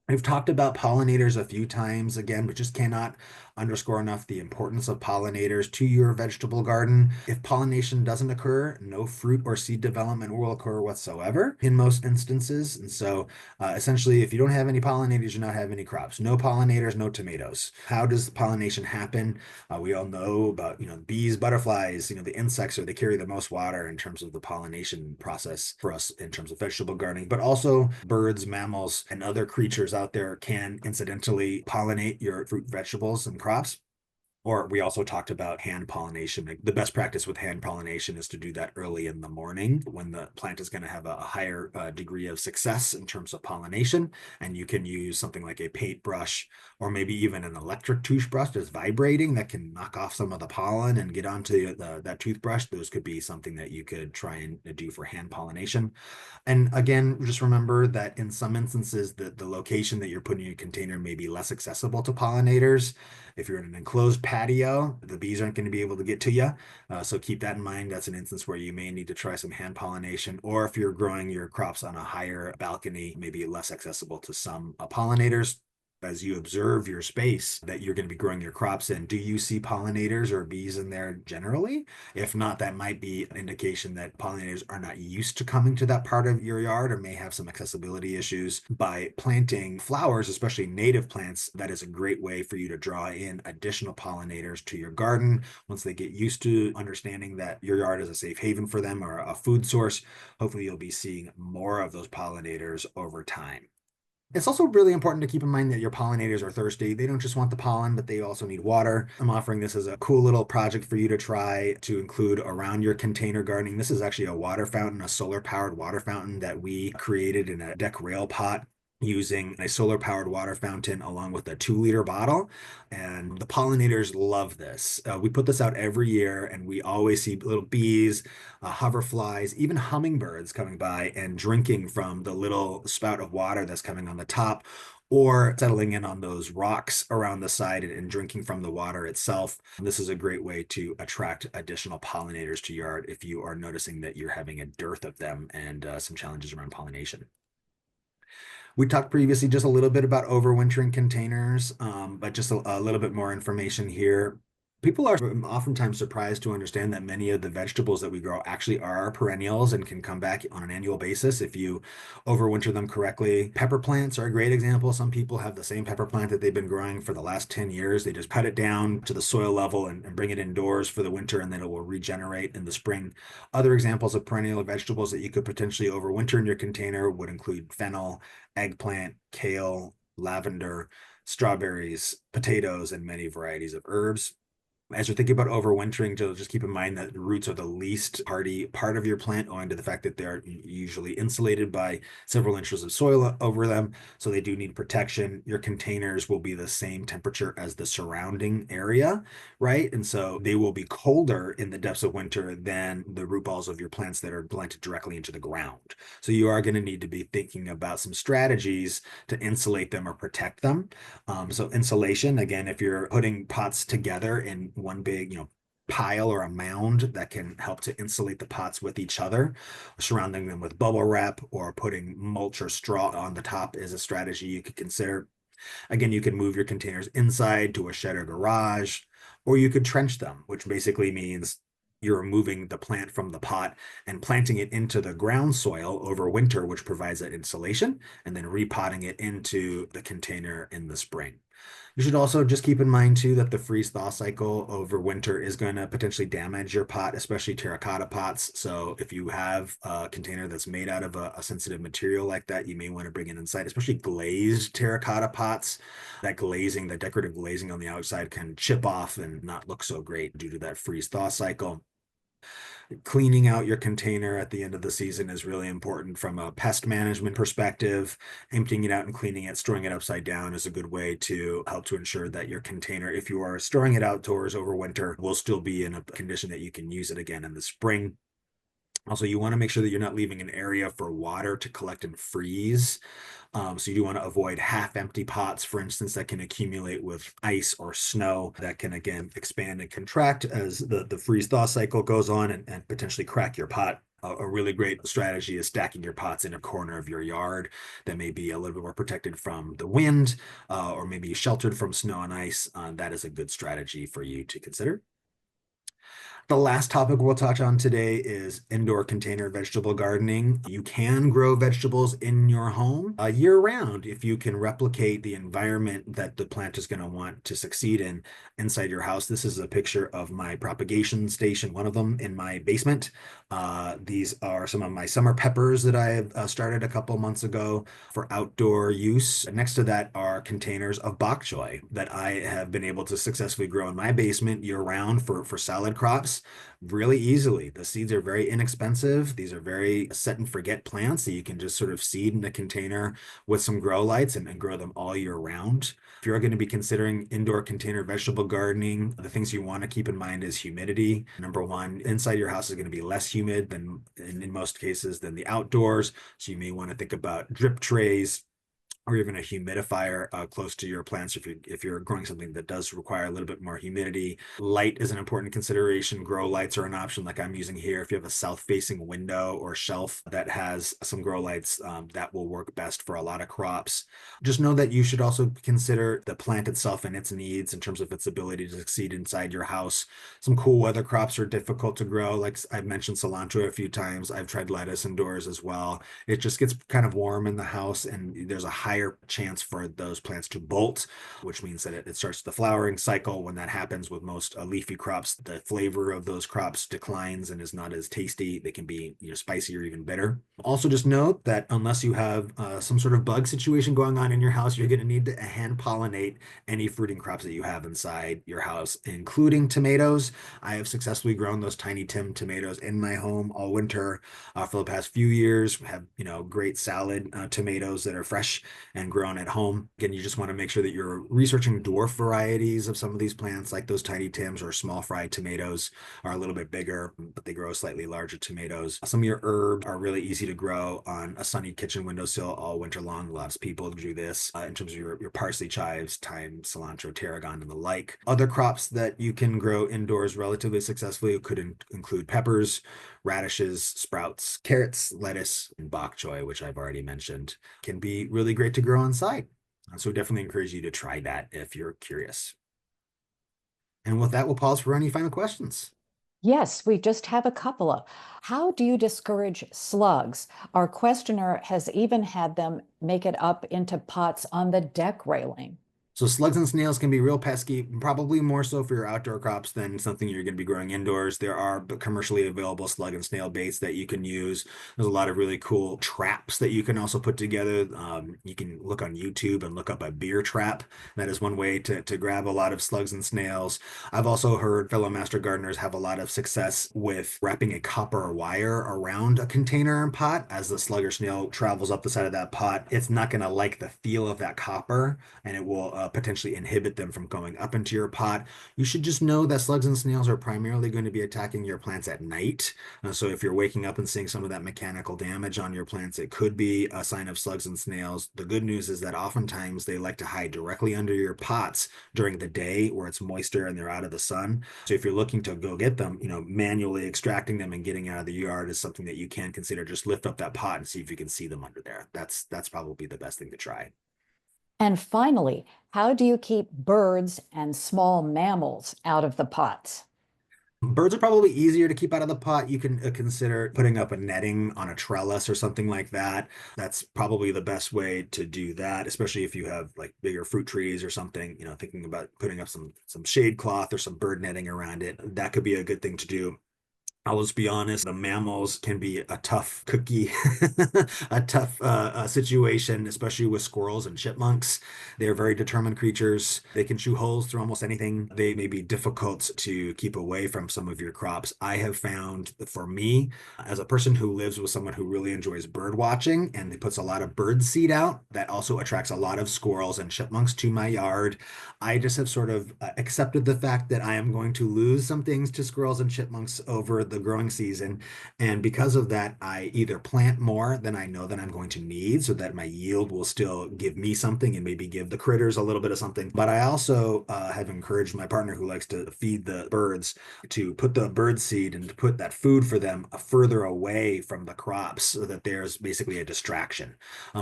We've talked about pollinators a few times. Again, we just cannot underscore enough the importance of pollinators to your vegetable garden. If pollination doesn't occur, no fruit or seed development will occur whatsoever in most instances. And so essentially, if you don't have any pollinators, you don't have any crops. No pollinators, no tomatoes. How does pollination happen? We all know about, bees, butterflies, the insects, they carry the most water in terms of the pollination process for us in terms of vegetable gardening, but also birds, mammals, and other creatures out there can incidentally pollinate your fruit, vegetables, and crops. Or we also talked about hand pollination. The best practice with hand pollination is to do that early in the morning when the plant is going to have a higher degree of success in terms of pollination. And you can use something like a paintbrush or maybe even an electric toothbrush that's vibrating that can knock off some of the pollen and get onto that toothbrush. Those could be something that you could try and do for hand pollination. And again, just remember that in some instances, the location that you're putting your container may be less accessible to pollinators. If you're in an enclosed patio, the bees aren't going to be able to get to you. So keep that in mind. That's an instance where you may need to try some hand pollination. Or if you're growing your crops on a higher balcony, maybe less accessible to some pollinators. As you observe your space that you're going to be growing your crops in, do you see pollinators or bees in there generally? If not, that might be an indication that pollinators are not used to coming to that part of your yard or may have some accessibility issues. By planting flowers, especially native plants, that is a great way for you to draw in additional pollinators to your garden. Once they get used to understanding that your yard is a safe haven for them or a food source, hopefully you'll be seeing more of those pollinators over time. It's also really important to keep in mind that your pollinators are thirsty. They don't just want the pollen, but they also need water. I'm offering this as a cool little project for you to try to include around your container gardening. This is actually a water fountain, a solar powered water fountain that we created in a deck rail pot. using a solar powered water fountain along with a 2-liter bottle. And the pollinators love this. We put this out every year, and we always see little bees, hoverflies, even hummingbirds coming by and drinking from the little spout of water that's coming on the top, or settling in on those rocks around the side and drinking from the water itself. This is a great way to attract additional pollinators to your yard if you are noticing that you're having a dearth of them and some challenges around pollination. We talked previously just a little bit about overwintering containers, but just a little bit more information here. People are oftentimes surprised to understand that many of the vegetables that we grow actually are perennials and can come back on an annual basis if you overwinter them correctly. Pepper plants are a great example. Some people have the same pepper plant that they've been growing for the last 10 years. They just cut it down to the soil level and bring it indoors for the winter, and then it will regenerate in the spring. Other examples of perennial vegetables that you could potentially overwinter in your container would include fennel, eggplant, kale, lavender, strawberries, potatoes, and many varieties of herbs. As you're thinking about overwintering, just keep in mind that the roots are the least hardy part of your plant, owing to the fact that they're usually insulated by several inches of soil over them. So they do need protection. Your containers will be the same temperature as the surrounding area, right? And so they will be colder in the depths of winter than the root balls of your plants that are planted directly into the ground. So you are going to need to be thinking about some strategies to insulate them or protect them. So insulation, again, if you're putting pots together in one big, pile or a mound, that can help to insulate the pots with each other. Surrounding them with bubble wrap or putting mulch or straw on the top is a strategy you could consider. Again, you can move your containers inside to a shed or garage, or you could trench them, which basically means you're removing the plant from the pot and planting it into the ground soil over winter, which provides that insulation, and then repotting it into the container in the spring. You should also just keep in mind too that the freeze thaw cycle over winter is going to potentially damage your pot, especially terracotta pots. So if you have a container that's made out of a sensitive material like that, you may want to bring it inside, especially glazed terracotta pots. That glazing, the decorative glazing on the outside, can chip off and not look so great due to that freeze thaw cycle. Cleaning out your container at the end of the season is really important from a pest management perspective. Emptying it out and cleaning it, storing it upside down is a good way to help to ensure that your container, if you are storing it outdoors over winter, will still be in a condition that you can use it again in the spring. Also, you want to make sure that you're not leaving an area for water to collect and freeze. So you do want to avoid half-empty pots, for instance, that can accumulate with ice or snow that can, again, expand and contract as the freeze-thaw cycle goes on and potentially crack your pot. A really great strategy is stacking your pots in a corner of your yard that may be a little bit more protected from the wind, or maybe sheltered from snow and ice. That is a good strategy for you to consider. The last topic we'll touch on today is indoor container vegetable gardening. You can grow vegetables in your home year round if you can replicate the environment that the plant is going to want to succeed in inside your house. This is a picture of my propagation station, one of them in my basement. These are some of my summer peppers that I have started a couple months ago for outdoor use. Next to that are containers of bok choy that I have been able to successfully grow in my basement year round for salad crops really easily. The seeds are very inexpensive. These are very set and forget plants that you can just sort of seed in a container with some grow lights and grow them all year round. If you're going to be considering indoor container vegetable gardening, the things you want to keep in mind is humidity. Number one, inside your house is going to be less humid than in most cases than the outdoors. So you may want to think about drip trays, or even a humidifier close to your plants if you're growing something that does require a little bit more humidity. Light is an important consideration. Grow lights are an option like I'm using here. If you have a south-facing window or shelf that has some grow lights, that will work best for a lot of crops. Just know that you should also consider the plant itself and its needs in terms of its ability to succeed inside your house. Some cool weather crops are difficult to grow. Like I've mentioned cilantro a few times. I've tried lettuce indoors as well. It just gets kind of warm in the house, and there's a higher chance for those plants to bolt, which means that it starts the flowering cycle. When that happens with most leafy crops, the flavor of those crops declines and is not as tasty. They can be spicy or even bitter. Also, just note that unless you have some sort of bug situation going on in your house, you're going to need to hand pollinate any fruiting crops that you have inside your house, including tomatoes. I have successfully grown those tiny Tim tomatoes in my home all winter for the past few years. We have great salad tomatoes that are fresh and grown at home. Again, you just want to make sure that you're researching dwarf varieties of some of these plants, like those tiny Tims or small fried tomatoes are a little bit bigger, but they grow slightly larger tomatoes. Some of your herbs are really easy to grow on a sunny kitchen windowsill all winter long. Lots of people do this in terms of your parsley, chives, thyme, cilantro, tarragon, and the like. Other crops that you can grow indoors relatively successfully could include peppers, radishes, sprouts, carrots, lettuce, and bok choy, which I've already mentioned, can be really great to grow on site. So definitely encourage you to try that if you're curious. And with that, we'll pause for any final questions. Yes, we just have a couple of. How do you discourage slugs? Our questioner has even had them make it up into pots on the deck railing. So slugs and snails can be real pesky, probably more so for your outdoor crops than something you're going to be growing indoors. There are commercially available slug and snail baits that you can use. There's a lot of really cool traps that you can also put together. You can look on YouTube and look up a beer trap. That is one way to grab a lot of slugs and snails. I've also heard fellow master gardeners have a lot of success with wrapping a copper wire around a container and pot. As the slug or snail travels up the side of that pot, it's not going to like the feel of that copper, and it will potentially inhibit them from going up into your pot. You should just know that slugs and snails are primarily going to be attacking your plants at night. So if you're waking up and seeing some of that mechanical damage on your plants, it could be a sign of slugs and snails. The good news is that oftentimes they like to hide directly under your pots during the day where it's moister and they're out of the sun. So if you're looking to go get them, manually extracting them and getting out of the yard is something that you can consider. Just lift up that pot and see if you can see them under there. That's probably the best thing to try. And finally, how do you keep birds and small mammals out of the pots? Birds are probably easier to keep out of the pot. You can consider putting up a netting on a trellis or something like that. That's probably the best way to do that, especially if you have like bigger fruit trees or something, thinking about putting up some shade cloth or some bird netting around it. That could be a good thing to do. I'll just be honest, the mammals can be a tough cookie, a tough situation, especially with squirrels and chipmunks. They're very determined creatures. They can chew holes through almost anything. They may be difficult to keep away from some of your crops. I have found for me, as a person who lives with someone who really enjoys bird watching and puts a lot of bird seed out, that also attracts a lot of squirrels and chipmunks to my yard. I just have sort of accepted the fact that I am going to lose some things to squirrels and chipmunks over the growing season. And because of that, I either plant more than I know that I'm going to need so that my yield will still give me something and maybe give the critters a little bit of something. But I also have encouraged my partner who likes to feed the birds to put the bird seed and to put that food for them further away from the crops so that there's basically a distraction.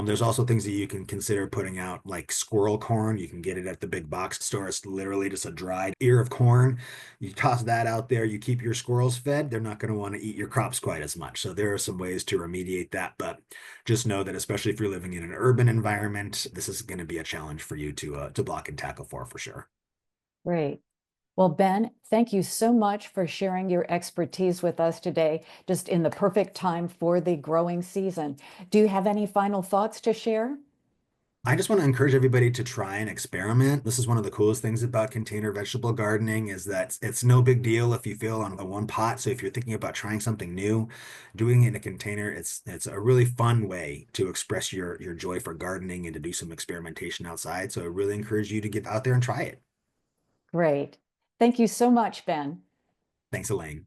There's also things that you can consider putting out, like squirrel corn. You can get it at the big box store. It's literally just a dried ear of corn. You toss that out there, you keep your squirrels fed. They're not going to want to eat your crops quite as much. So there are some ways to remediate that, but just know that especially if you're living in an urban environment, this is going to be a challenge for you to block and tackle for sure. Great. Well, Ben, thank you so much for sharing your expertise with us today, just in the perfect time for the growing season. Do you have any final thoughts to share? I just want to encourage everybody to try and experiment. This is one of the coolest things about container vegetable gardening is that it's no big deal if you fail on one pot. So if you're thinking about trying something new, doing it in a container, it's a really fun way to express your joy for gardening and to do some experimentation outside. So I really encourage you to get out there and try it. Great. Thank you so much, Ben. Thanks, Elaine.